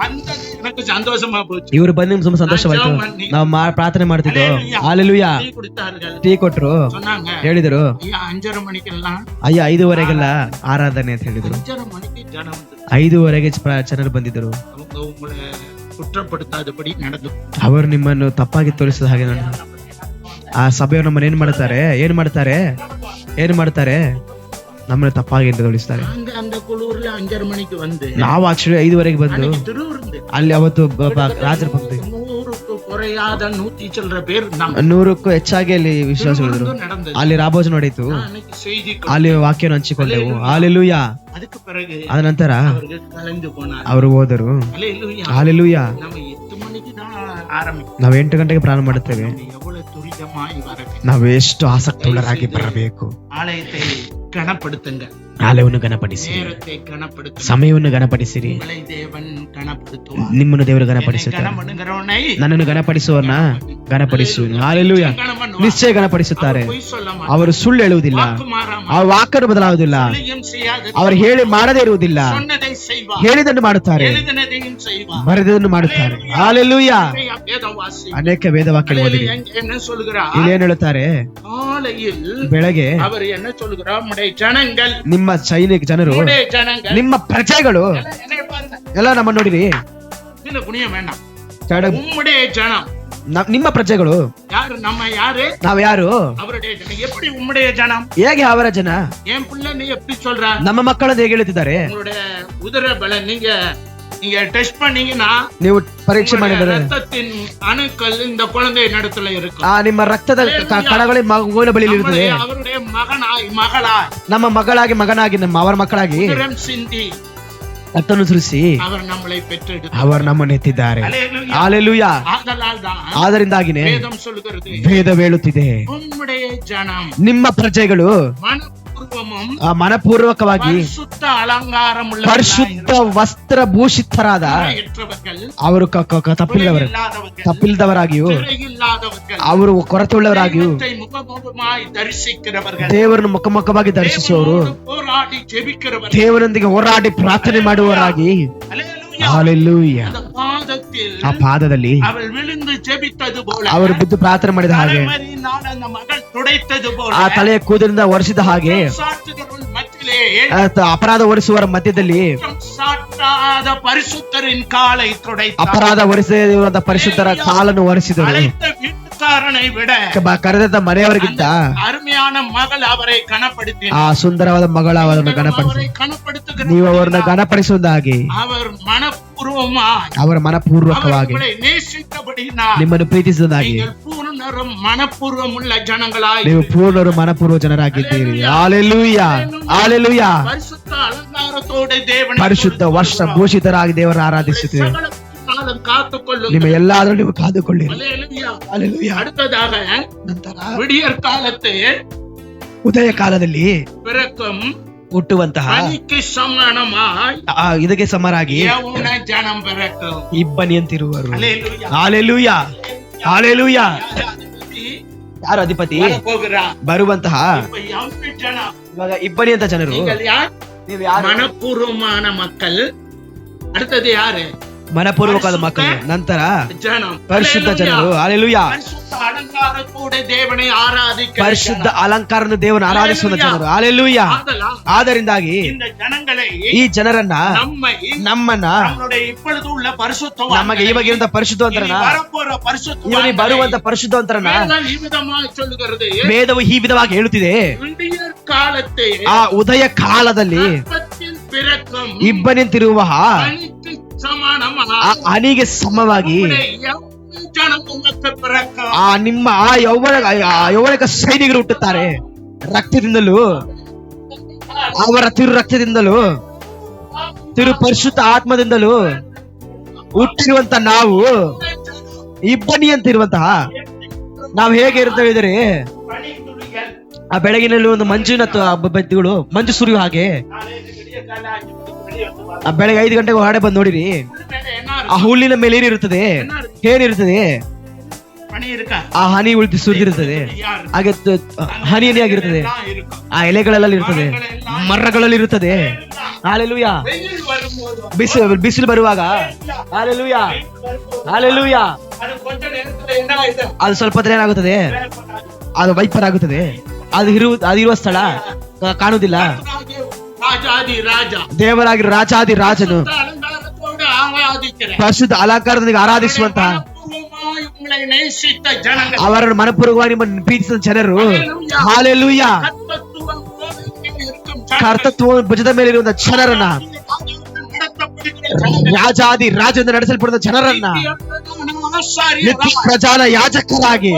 S3: வந்தது எனக்கு சந்தோஷமா போச்சு.
S2: ಇವರು ಬಂದು ನಿಮ್ಗೆ ತುಂಬಾ ಸಂತೋಷವಾಯ್ತು. ನಾವು ಪ್ರಾರ್ಥನೆ ಮಾಡ್ತಿದ್ದೋ. ಹಾಲೆಲೂಯಾ.
S3: டீ குடித்தார்கள்.
S2: ಟೀ ಕೊಟ್ರು,
S3: சொன்னாங்க
S2: ಹೇಳಿದರು
S3: ஐயா 5:30 மணிக்கெல்லாம்
S2: ಅಯ್ಯ 5ವರೆಗೆಲ್ಲ ಆರಾಧನೆ ಅಂತ ಹೇಳಿದ್ರು.
S3: 5:30 மணிக்கு ஜனம் வந்து
S2: 5ವರೆಗೆ ಜನರು ಬಂದಿದ್ದರು.
S3: அவங்க உங்களை குற்றப்படுத்தாதபடி நடந்து
S2: ಅವರು ನಿಮ್ಮನ್ನು ತಪ್ಪಾಗಿ ತೋರಿಸಿದ ಹಾಗೆ ನಡೆದು. ಆ ಸಭೆಯವರು ನಮ್ಮನ್ನು ಏನ್ ಮಾಡ್ತಾರೆ ನಮ್ಮನ್ನು ತಪ್ಪಾಗಿ ತೋರಿಸ್ತಾರೆ.
S3: நாங்க அந்த குளூர்ல 5:30 மணிக்கு வந்து
S2: ನಾವು ಆಕ್ಚುಲಿ 5ವರೆಗೆ ಬಂದು
S3: அன்னைக்கு திருவிருந்து
S2: ಅಲ್ಲಿ ಅವತ್ತು ರಾಜರ ಭಕ್ತಿ
S3: 100க்கு குறையாத 100 ಚಿಲ್ಲರೆ பேர் நம்ம
S2: 100ಕ್ಕೂ ಹೆಚ್ಚಾಗಿ ಅಲ್ಲಿ ವಿಶ್ವಾಸಗಳಿದ್ರು.
S3: நடந்தது.
S2: ಅಲ್ಲಿ ರಾಭೋಜನ ನಡೆಯಿತು.
S3: அன்னைக்கு செய்தி
S2: ಅಲ್ಲಿ ವಾಕ್ಯವನ್ನು ಹಂಚಿಕೊಂಡೆವು. ಹಾಲೆಲೂಯಾ.
S3: அதுக்கு பிறகு
S2: ಅದ ನಂತರ
S3: அவர்கள் கலந்து போனார்.
S2: ಅವರು ಹೋದರು.
S3: ஹalleluya.
S2: ಹಾಲೆಲೂಯಾ.
S3: நம்ம 8 மணிக்கு தான் ஆரம்பிக்கும்.
S2: ನಾವು 8 ಗಂಟೆಗೆ ಪ್ರಾರಂಭ ಮಾಡುತ್ತೇವೆ.
S3: எவ்வளவு துரிதமாய் வரಬೇಕು.
S2: ನಾವು ಎಷ್ಟು ಆಸಕ್ತಿಯುಳ್ಳರಾಗಿ ಬರಬೇಕು.
S3: ஆலயத்தை கனப்படுத்துங்க.
S2: ಆಲಯವನ್ನು ಗಣಪಡಿಸಿ,
S3: நேரத்தை கனப்படுத்துங்க.
S2: ಸಮಯವನ್ನು ಗಣಪಡಿಸಿರಿ.
S3: உங்களை தேவன் கனப்படுத்துவார்.
S2: ನಿಮ್ಮನ್ನು ದೇವರು ಗಣಪಡಿಸುತ್ತಾರೆ.
S3: கனமனுகிறவனை
S2: ನನ್ನನ್ನು ಗಣಪಡಿಸುವವನ್ನ ಗಣಪಡಿಸು. ಹಾಲೆಲೂಯಾ. ನಿಶ್ಚಯ ಗಣಪಡಿಸುತ್ತಾರೆ.
S3: பொய் சொல்ல மாட்டார்.
S2: ಅವರು ಸುಳ್ಳು ಹೇಳುವುದಿಲ್ಲ.
S3: வாக்கு மாறாமல்
S2: ಅವ್ರ ವಾಕನ್ನು ಬದಲಾಗುವುದಿಲ್ಲ.
S3: சொல்லியும் செய்யாத
S2: ಅವರು ಹೇಳಿ ಮಾಡದೇ ಇರುವುದಿಲ್ಲ.
S3: சொன்னதை செய்வார்.
S2: ಹೇಳಿದನ್ನು ಮಾಡುತ್ತಾರೆ,
S3: எழுதினதையும் செய்வார்.
S2: ಬರೆದನ್ನು ಮಾಡುತ್ತಾರೆ. ಹಾಲೆಲೂಯಾ.
S3: வேதம் வாசி.
S2: ಅನೇಕ ವೇದವಾಕ್ಯ ಓದಿರಿ.
S3: என்ன சொல்லுகிறார்?
S2: ಇಲ್ಲಿ ಏನ್ ಹೇಳುತ್ತಾರೆ?
S3: காலையில்
S2: ಬೆಳಗ್ಗೆ
S3: அவர் என்ன சொல்லுகிறார்? உம்முடைய ஜனங்கள்,
S2: ನಿಮ್ಮ ಸೈನಿಕ ಜನರು,
S3: உம்முடைய ஜனங்கள்,
S2: ನಿಮ್ಮ ಪ್ರಜೆಗಳು
S3: என்னை பாருங்க.
S2: ಎಲ್ಲ ನಮ್ಮ ನೋಡಿರಿ.
S3: இதுல குனிய வேண்டாம்.
S2: ಕೆಳಗೆ
S3: உம்முடைய ஜனம்
S2: ನಿಮ್ಮ ಪ್ರಜೆಗಳು.
S3: யாரு? நம்ம யாரு?
S2: ನಾವ್ ಯಾರು?
S3: அவருடைய ஜனம். எப்படி உம்முடைய ஜனம்?
S2: ಹೇಗೆ ಅವರ ಜನ?
S3: என் பிள்ளை நீ எப்படி சொல்ற?
S2: ನಮ್ಮ ಮಕ್ಕಳನ್ನು ಹೇಗೆ ಹೇಳುತ್ತಿದ್ದಾರೆ?
S3: உங்களுடைய உதர பலன் நீங்க டெஸ்ட் பண்ணீங்கன்னா
S2: ನೀವು ಪರೀಕ್ಷೆ ಮಾಡಿದರೆ
S3: ரத்தத்தின் அணுக்கள் இந்த குழந்தை நடத்துல இருக்கும்.
S2: ನಿಮ್ಮ ರಕ್ತದ ಕಣಗಳು ಮಗುವಿನ ಬಳಿಯಲ್ಲಿ ಇರುತ್ತದೆ.
S3: அவருடைய மகளாய்
S2: ನಮ್ಮ ಮಗನಾಗಿ ಅವರ ಮಕ್ಕಳಾಗಿ
S3: உதிரம் சிந்தி
S2: ರಕ್ತವನ್ನು ಸುರಿಸಿ
S3: அவர் நம்மளை பெற்றெடுத்தார்.
S2: ಅವರು ನಮ್ಮನ್ನು ಎತ್ತಿದ್ದಾರೆ.
S3: ஹalleluya.
S2: ಹಾಲೆಲೂಯಾ.
S3: ஆதலால் தான்
S2: ಆದ್ದರಿಂದಾಗಿನೇ
S3: வேதம் சொல்லுகிறது,
S2: ವೇದ ಹೇಳುತ್ತಿದೆ,
S3: உம்முடைய ஜனம்
S2: ನಿಮ್ಮ ಪ್ರಜೆಗಳು
S3: மனப்பூர்வமும்
S2: ಮನಪೂರ್ವಕವಾಗಿ
S3: பரிசுத்த அலங்காரம்
S2: ಪರಿಶುದ್ಧ ವಸ್ತ್ರ ಭೂಷಿತರಾದ ಅವರು ತಪ್ಪಿಲ್ಲದವರಾಗಿಯೂ ಅವರು ಕೊರತೆಯುಳ್ಳವರಾಗಿಯೂ ದೇವರನ್ನು ಮುಖಮುಖವಾಗಿ ದರ್ಶಿಸುವವರು, ದೇವರೊಂದಿಗೆ ಹೋರಾಡಿ ಪ್ರಾರ್ಥನೆ ಮಾಡುವವರಾಗಿ. ಹಾಲೆಲೂಯಾ. ಆ ಪಾದದಲ್ಲಿ ಅವರು ಬಿದ್ದು ಪ್ರಾರ್ಥನೆ ಮಾಡಿದ ಹಾಗೆ, ಆ ತಲೆಯ ಕೂದಲಿಂದ ಒರೆಸಿದ ಹಾಗೆ, ಅಪರಾಧ ಹೊರಿಸುವವರ ಮಧ್ಯದಲ್ಲಿ
S3: ಪರಿಶುದ್ಧರಿನ ಕಾಲೈ ತೊಡೆಯಿತಾர்.
S2: ಅಪರಾಧ ಹೊರಿಸಿದ ಪರಿಶುದ್ಧರ ಕಾಲನ್ನು ಒರೆಸಿದರು. ಕರೆದ ಮನೆಯವರಿಗಿಂತ
S3: ಅರುಮೆಯಾನ ಮಗಳ ಅವರೈ ಕಣಪಡಿಸಿ,
S2: ಆ ಸುಂದರವಾದ ಮಗಳ ಅವರನ್ನು ಗಣಪಡಿಸಿ, ನೀವು ಅವರನ್ನು ಗಣಪಡಿಸುವುದಾಗಿ ಅವರ ಮನಪೂರ್ವಕವಾಗಿ ನಿಮ್ಮನ್ನು ಪ್ರೀತಿಸುವುದಾಗಿ
S3: ಮನಪೂರ್ವമുള്ള ಜನಗಳಾಗಿ
S2: ನೀವು ಪೂರ್ಣರು ಮನಪೂರ್ವ ಜನರಾಗಿದ್ದೀರಿ. ಹಾಲೆಲೂಯಾ. ಹಾಲೆಲೂಯಾ.
S3: ಪರಿಶುದ್ಧ ಅಲಂಕಾರತೋಡೆ ದೇವರ
S2: ಪರಿಶುದ್ಧ ವಸ್ತ್ರ ಭೂಷಿತರಾಗಿ ದೇವರ ಆರಾಧಿಸುತ್ತೀರಿ.
S3: ಕಾತುಕೊಳ್ಳು.
S2: ನಿಮ್ಮ ಎಲ್ಲಾದರೂ ನೀವು ಕಾದುಕೊಳ್ಳಿರಿ.
S3: ஹalleluya. அடுத்ததாக
S2: ನಂತರ
S3: விடியற் காலத்தை
S2: ಉದಯ ಕಾಲದಲ್ಲಿ
S3: பிறக்கும்
S2: ಹುಟ್ಟುವಂತಹ
S3: பனிக்கு சமானமாய்
S2: ಇದಕ್ಕೆ ಸಮರಾಗಿ
S3: ಯೌವನ ಜனம் பிறக்கும்.
S2: ಇಬ್ಬನಿಯಂತಿರುವರು.
S3: ஹalleluya.
S2: ಹಾಲೆಲೂಯಾ. ಹಾಲೆಲೂಯಾ. ಯಾರು ಅಧಿಪತಿ
S3: போகிறார்.
S2: ಬರುವಂತಹ
S3: இப்ப ಯೌವನ ಜನ,
S2: ಇವಾಗ ಇಬ್ಬನಿ ಅಂತ ಜನರು.
S3: நீங்கள் யார்?
S2: ನೀವು ಯಾರು?
S3: மனப்பூர்வமான மக்கள். அடுத்தது யாரு?
S2: ಮನಪೂರ್ವಕವಾದ ಮಕ್ಕಳು, ನಂತರ
S3: ஜனம்.
S2: ಪರಿಶುದ್ಧ
S3: அல்லேலூயா.
S2: ಜನರು. ಹಲ್ಲೆಲೂಯಾ.
S3: பரிசுத்த அலங்காரத்தோட தேவனை ஆராதிக்கிற
S2: ಪರಿಶುದ್ಧ
S3: ஜனம்.
S2: ಅಲಂಕಾರನ ದೇವನ ಆರಾಧಿಸುವ
S3: ಹಲ್ಲೆಲೂಯಾ.
S2: ಜನರು. ಹಲ್ಲೆಲೂಯಾ.
S3: ஆதலால்
S2: ಆದರಿಂದಾಗಿ
S3: இந்த ஜனங்களை
S2: ಈ ಜನರನ್ನ ನಮ್ಮನ್ನ
S3: நம்முடைய இப்பொழுது உள்ள பரிசுத்தவான்களை,
S2: ನಮಗೆ ಇವಾಗಿರುವಂತ ಪರಿಶುದ್ಧವಂತರನ,
S3: இனி வரப்போற பரிசுத்தவான்களை
S2: ಇವನಿಗೆ ಬರುವಂತ ಪರಿಶುದ್ಧವಂತರನ
S3: வேதம் இவ்விதமாய் சொல்லுகிறது.
S2: ವೇದವು ಈ ವಿಧವಾಗಿ ಹೇಳುತ್ತಿದೆ.
S3: விடியற் காலத்தை
S2: ಆ ಉದಯ ಕಾಲದಲ್ಲಿ
S3: ಗರ್ಭத்தின் பிறக்கும்
S2: ಇಬ್ಬನಿಂತಿರುವ
S3: பனிக்கு சமானமாக
S2: ಆ ಹನಿಗೆ ಸಮವಾಗಿ
S3: உம்முடைய ஜனம் உங்களுக்கு பிறக்கும்.
S2: ನಿಮ್ಮ ಆ ಯೌವನಿಕ ಸೈನಿಕರು ಹುಟ್ಟುತ್ತಾರೆ. ರಕ್ತದಿಂದಲೂ, ಅವರ ತಿರು ರಕ್ತದಿಂದಲೂ, ತಿರು ಪರಿಶುದ್ಧ ಆತ್ಮದಿಂದಲೂ ಹುಟ್ಟಿರುವಂತ ನಾವು ಇಬ್ಬನಿ ಅಂತಿರುವಂತಹ ನಾವು ಹೇಗೆ ಇರ್ತೇವೆ ಇದ್ರೆ
S3: பனித்துளிகள்
S2: ಆ ಬೆಳಗಿನಲ್ಲಿ ಒಂದು ಮಂಜಿನ ಬತ್ತಿಗಳು, ಮಂಜು ಸುರಿಯುವ ಹಾಗೆ.
S3: காலையில விடிய கால ஆகி வெளியே வந்து பாருங்க.
S2: ಆ ಬೆಳಗ್ಗೆ 5 ಗಂಟೆಗೆ ಹೊರಡೆ ಬಂದು ನೋಡಿರಿ,
S3: ಮೇಲೆ என்ன
S2: ಆ
S3: இருக்கு?
S2: ಹುಲ್ಲಿನ ಮೇಲೆ ಏನಿರುತ್ತದೆ, ಏನಿರುತ್ತದೆ,
S3: பனி இருக்கா?
S2: ಆ ಹನಿ ಉಳಿದು ಸುರಿದಿರುತ್ತದೆ.
S3: யாரு?
S2: ಹಾಗೆ ಹನಿ ಹನಿಯಾಗಿರುತ್ತದೆ.
S3: எல்லாம் இருக்கும்.
S2: ಆ ಎಲೆಗಳೆಲ್ಲ ಇರ್ತದೆ, ಮರಗಳಲ್ಲಿ ಇರುತ್ತದೆ. ಹಾಲೆಲೂಯಾ.
S3: வெயில் வரும்போது
S2: ಬಿಸಿಲು ಬರುವಾಗ, ಹಾಲೆಲೂಯಾ, ಹಾಲೆಲೂಯಾ,
S3: அது கொஞ்ச நேரத்துல என்ன ஆயிடும்?
S2: ಅದು ಸ್ವಲ್ಪ ಹೊತ್ತಿಗೆ ಏನಾಗುತ್ತದೆ, ಅದು ವೈಪರ್ ಆಗುತ್ತದೆ. ಅದಿರುವ ಸ್ಥಳ ಕಾಣುವುದಿಲ್ಲ.
S3: ராஜாதி ராஜா
S2: ದೇವರಾಗಿ ರಾಜಾದಿ ರಾಜನು
S3: அலங்காரத்தோடு ஆராதிக்கிறேன்.
S2: ಪರಿಶುದ್ಧ ಅಲಂಕಾರದೊಂದಿಗೆ ಆರಾಧಿಸುವಂತಹ,
S3: மனப்பூர்வமாய் உங்களை நேசித்த ஜனங்கள்,
S2: ಅವರನ್ನು ಮನಪೂರ್ವಕವಾಗಿ ನಿಮ್ಮನ್ನು ಪ್ರೀತಿಸಿದ ಜನರು. ಹಾಲೆಲೂಯಾ.
S3: கர்த்தத்துவம் போலவே இருக்கும் ஜனங்கள்,
S2: ಕರ್ತತ್ವ ಭುಜದ ಮೇಲೆ ಇರುವಂತ ಜನರನ್ನ,
S3: நடத்தப்படுகிற ஜனங்கள்,
S2: ರಾಜಾದಿ ರಾಜದಿಂದ ನಡೆಸಲ್ಪಡುವ ಜನರನ್ನ
S3: ஆசாரியராய்
S2: ನಿತ್ಯ ಪ್ರಜಾನ ಯಾಜಕರಾಗಿ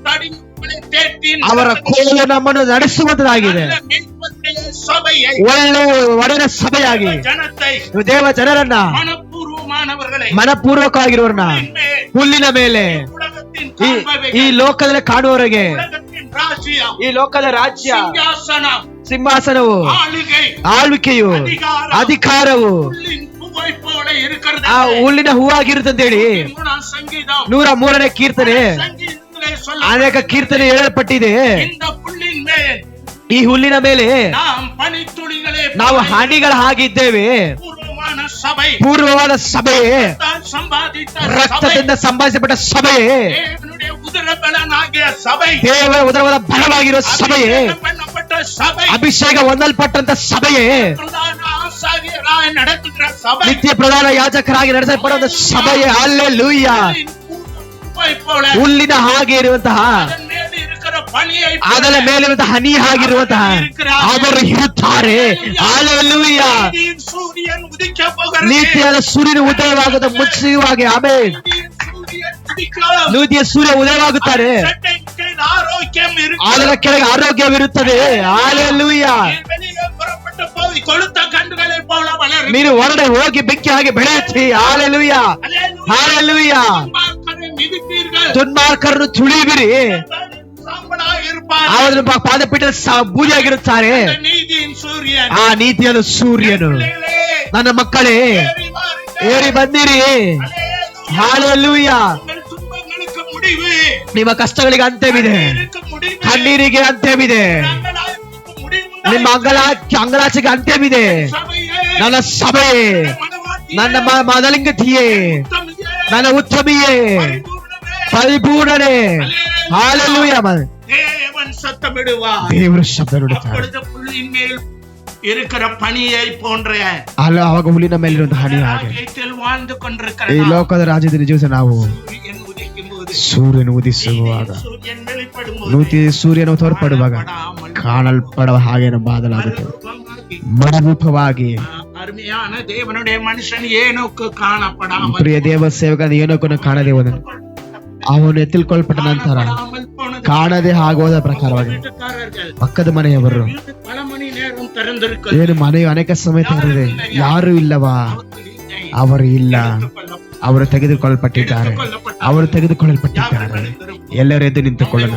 S3: தடிகளை தேற்றி
S2: ಅವರ ಕೋಲು ನಮ್ಮನ್ನು ನಡೆಸುವಂತದಾಗಿದೆ.
S3: நல்ல மேய்ப்பனுடைய சபையை,
S2: ಒಳ್ಳೆ ಒಡೆಯ ಸಭೆಯಾಗಿ
S3: ஜனத்தை,
S2: ದೇವ ಜನರನ್ನ,
S3: மனப்பூர்வமானவர்களை
S2: ಮನಪೂರ್ವಕವಾಗಿರುವವರನ್ನ
S3: மேல்
S2: ಹುಲ್ಲಿನ ಮೇಲೆ,
S3: உலகத்தின்
S2: ಈ
S3: காண்பவைகள்,
S2: ಈ ಲೋಕದಲ್ಲಿ ಕಾಣುವವರೆಗೆ
S3: உலகத்தின் ராஜ்யம்,
S2: ಈ ಲೋಕದ ರಾಜ್ಯ,
S3: சிங்காசனம்,
S2: ಸಿಂಹಾಸನವು,
S3: ஆளுகை,
S2: ಆಳ್ವಿಕೆಯು, ಅಧಿಕಾರವು
S3: புல்லின் பூவை போல இருக்கிறது.
S2: ಆ ಹುಲ್ಲಿನ ಹೂವಾಗಿರುತ್ತಂತೇಳಿ
S3: 3ஆம் சங்கீதம்
S2: 103ನೇ ಕೀರ್ತನೆ,
S3: சங்கீதத்திலே சொல்ல,
S2: ಅನೇಕ ಕೀರ್ತನೆ ಹೇಳಲ್ಪಟ್ಟಿದೆ.
S3: இந்த புல்லின் மேல்
S2: ಈ ಹುಲ್ಲಿನ ಮೇಲೆ
S3: நாம் பனித்துளிகளே
S2: ನಾವು ಹನಿಗಳ ಹಾಗಿದ್ದೇವೆ.
S3: பூர்வமான சபை,
S2: ಪೂರ್ವವಾದ ಸಭೆಯೇ,
S3: தான் சம்பாதித்த சபை,
S2: ರಕ್ತದಿಂದ ಸಂಪಾದಿಸಲ್ಪಟ್ಟ ಸಭೆಯೇ,
S3: தேவனுடைய உதரபலனாகிய சபை,
S2: ದೇವರ ಉದರವಾದ ಬಲವಾಗಿರುವ ಸಭೆಯೇ,
S3: அபிஷேகம் பண்ணப்பட்ட சபை,
S2: ಅಭಿಷೇಕ ಹೊಂದಲ್ಪಟ್ಟಂತ ಸಭೆಯೇ,
S3: பிரதான ஆசாரியராய் நடத்துகிற சபை,
S2: ನಿತ್ಯ ಪ್ರಧಾನ ಯಾಜಕರಾಗಿ ನಡೆಸಲ್ಪಡುವಂತ ಸಭೆಯೇ. ಹಲ್ಲೆಲೂಯಾ.
S3: பூவை போல
S2: ಹುಲ್ಲಿನ ಹಾಗೆ ಇರುವಂತಹ,
S3: அதன் மேல் இருக்கிற பனியை
S2: ಅದರ ಮೇಲಿರುವಂತಹ ಹನಿ ಆಗಿರುವಂತಹ ಅವರು ಇರುತ್ತಾರೆ. ಹಲ್ಲೆಲೂಯಾ.
S3: நீதியின் சூரியன் உதிக்க போகிறது.
S2: ನೀತಿಯಾದ ಸೂರ್ಯನ ಉದಯವಾಗುತ್ತ ಮುಚ್ಚಿರುವಾಗೆ. ಆಮೆನ್.
S3: நீதியின் சூரியன் உதிக்கும்.
S2: ನೀತಿಯ ಸೂರ್ಯ ಉದಯವಾಗುತ್ತಾರೆ,
S3: சட்டைக்கு ஆரோக்கியம் இருக்கு.
S2: ಅದರ ಕೆಳಗೆ ಆರೋಗ್ಯವಿರುತ್ತದೆ. ಹಲ್ಲೆಲೂಯಾ.
S3: வெளியே புறப்பட்டு போய் கொளுத்த கண்டுகளை போல வளரும்.
S2: ನೀನು ಹೊರಡೆ ಹೋಗಿ ಬೆಂಕಿ ಹಾಗೆ ಬೆಳೆಯುತ್ತಿ. Hallelujah, hallelujah.
S3: துன்மார்க்கரை மிதிப்பீர்கள்.
S2: ದುರ್ಮಾರ್ಗರನ್ನು ತುಳಿಬಿರಿ,
S3: சாம்பலாய் இருப்பார்.
S2: ಅವರ ಪಾದಪೀಠ ಬೂದಿಯಾಗಿರುತ್ತಾರೆ.
S3: நீதியின் சூரியன்.
S2: ಆ ನೀತಿಯಾದ ಸೂರ್ಯನು,
S3: பிள்ளைகளே,
S2: ನನ್ನ ಮಕ್ಕಳೇ
S3: ஏறி வாருங்கள்.
S2: ಏರಿ ಬಂದಿರಿ.
S3: அல்லேலூயா.
S2: ಹಾಲೆಲೂಯಾ.
S3: உங்கள் துன்பங்களுக்கு முடிவு.
S2: ನಿಮ್ಮ ಕಷ್ಟಗಳಿಗೆ ಅಂತ್ಯವಿದೆ,
S3: கண்ணீருக்கு முடிவு.
S2: ಕಣ್ಣೀರಿಗೆ ಅಂತ್ಯವಿದೆ,
S3: அங்கலாய்ப்புக்கு முடிவு.
S2: ನಿಮ್ಮ ಅಂಗಲಾಚಿಗೆ ಅಂತ್ಯವಿದೆ.
S3: சபையே,
S2: ನನ್ನ ಸಭೆಯೇ,
S3: மனவாட்டியே,
S2: ನನ್ನ ಮದಲಿಂಗತಿಯೇ,
S3: உத்தமியே,
S2: ನನ್ನ ಉತ್ತಮಿಯೇ,
S3: பரிபூர்ணமே.
S2: ಪರಿಪೂರ್ಣನೇ. ಹಾಲೆಲೂಯಾ.
S3: தேவன் சத்தமிடுவார்.
S2: ದೇವರು ಶಬ್ದ ನುಡಿತಾರೆ.
S3: அப்பொழுது புல்லின் மேல் இருக்கிற பனியை போன்ற
S2: ಅಲ್ಲ, ಅವಾಗ ಹುಲ್ಲಿನ ಮೇಲಿರುವಂತಹ ಹನಿ ಹಾಗೆ
S3: ராஜ்யத்தில் வாழ்ந்து கொண்டிருக்கிற
S2: ಈ ಲೋಕದ ರಾಜ್ಯದಲ್ಲಿ ಜೀವಿಸ ನಾವು
S3: சூரியன் உதிக்கும் போது,
S2: ಸೂರ್ಯನ ಉದಿಸುವಾಗ,
S3: சூரியன் வெளிப்படும்
S2: ನೂತಿ ಸೂರ್ಯನ ತೋರ್ಪಡುವಾಗ
S3: படாமல்
S2: ಕಾಣಲ್ಪಡುವ ಹಾಗೆ ಬಾದಲಾಗುತ್ತೆ.
S3: மறுரூபமாகி,
S2: ಮರುರೂಪವಾಗಿ
S3: அருமையான தேவனுடைய மனுஷன் ஏனோக்கு காணப்படாமல்
S2: ಪ್ರಿಯ ದೇವ ಸೇವಕನ ಏನೋಕನ್ನು ಕಾಣದೆ ಹೋದನು. ಅವನು ಎತ್ತಿಲ್ಕೊಳ್ಪಟ್ಟ ನಂತರ
S3: காணப்படாமல் போனது.
S2: ಕಾಣದೆ ಆಗೋದ ಪ್ರಕಾರವಾಗಿ
S3: வீட்டுக்காரர்கள்
S2: ಪಕ್ಕದ ಮನೆಯವರು,
S3: வீட்டு பல மணி நேரம் திறந்திருக்கிறது.
S2: ಏನು ಮನೆಯು ಅನೇಕ ಸಮಯ ತೆರೆದಿದೆ, ಯಾರು ಇಲ್ಲವಾ?
S3: இல்லை.
S2: ಅವರು ಇಲ್ಲ,
S3: எடுத்துக்கொள்ளப்பட்ட-
S2: ಅವರು ತೆಗೆದುಕೊಳ್ಳಲ್ಪಟ್ಟಿದ್ದಾರೆ, ಅವರು ತೆಗೆದುಕೊಳ್ಳಲ್ಪಟ್ಟಿದ್ದಾರೆ. ಎಲ್ಲರೂ ಎದ್ದು ನಿಂತುಕೊಳ್ಳೋಣ,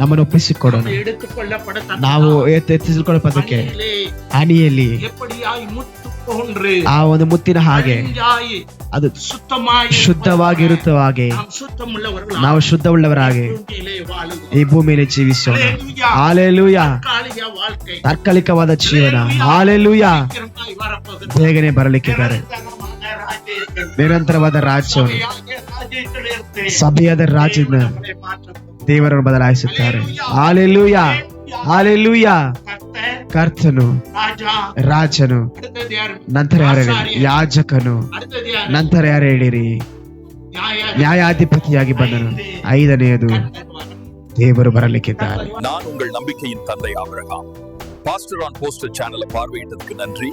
S2: ನಮ್ಮನ್ನು ಒಪ್ಪಿಸಿಕೊಡೋಣ.
S3: எடுத்துக்கொள்ளப்பட
S2: ನಾವು ಎತ್ತಿಸಿಕೊಳ್ಳಲ್ಪದಕ್ಕೆ
S3: தண்ணீரிலே
S2: ಹನಿಯಲ್ಲಿ
S3: எப்படியாய் முத்து போன்று
S2: ಆ ಒಂದು ಮುತ್ತಿನ ಹಾಗೆ
S3: அழிஞ்சாய்
S2: ಅದು
S3: சுத்தமாய்
S2: ಶುದ್ಧವಾಗಿರುತ್ತ ಹಾಗೆ
S3: நாம் சுத்தமுள்ளவர்களாய்
S2: ನಾವು ಶುದ್ಧವುಳ್ಳವರಾಗಿ
S3: பூமியிலே வாழுவோம்.
S2: ಈ ಭೂಮಿಯಲ್ಲಿ ಜೀವಿಸೋಣ.
S3: அல்லேலூயா.
S2: ಹಾಲೆಲೂಯಾ.
S3: தற்காலிக வாழ்க்கை
S2: ತಾತ್ಕಾಲಿಕವಾದ ಜೀವನ. ಹಾಲೆಲೂಯಾ.
S3: சீக்கிரமாய் வரப்போகிறது.
S2: ಬೇಗನೆ ಬರಲಿಕ್ಕಿದ್ದಾರೆ.
S3: நிரந்தரமான
S2: ನಿರಂತರವಾದ ರಾಜ್ಯವನ್ನು
S3: ರಾಜ್ಯದಲ್ಲಿ ಇರ್ತೇವೆ.
S2: ಸಭೆಯಾದ ರಾಜ್ಯನ
S3: ನಮ್ಮನ್ನೇ ಮಾತ್ರ
S2: ದೇವರನ್ನು ಬದಲಾಯಿಸುತ್ತಾರೆ. Hallelujah, hallelujah. ಕರ್ತನು, ರಾಜನು, ನಂತರ ಯಾರು ಹೇಳಿರಿ? ಯಾಜಕನು, ನಂತರ ಯಾರು ಹೇಳಿರಿ? ನ್ಯಾಯಾಧಿಪತಿಯಾಗಿ ಬಂದನು. ಐದನೆಯದು ದೇವರು ಬರಲಿಕ್ಕಿದ್ದಾರೆ.
S1: நான் உங்கள் நம்பிக்கையின் தந்தை ஆபிரகாம். பாஸ்டர் ஆன் போஸ்டர் சேனலை பார்வையிட்டதுக்கு நன்றி.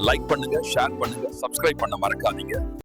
S1: லைக் பண்ணுங்க, ஷேர் பண்ணுங்க, சப்ஸ்கிரைப் பண்ண மறக்காதீங்க.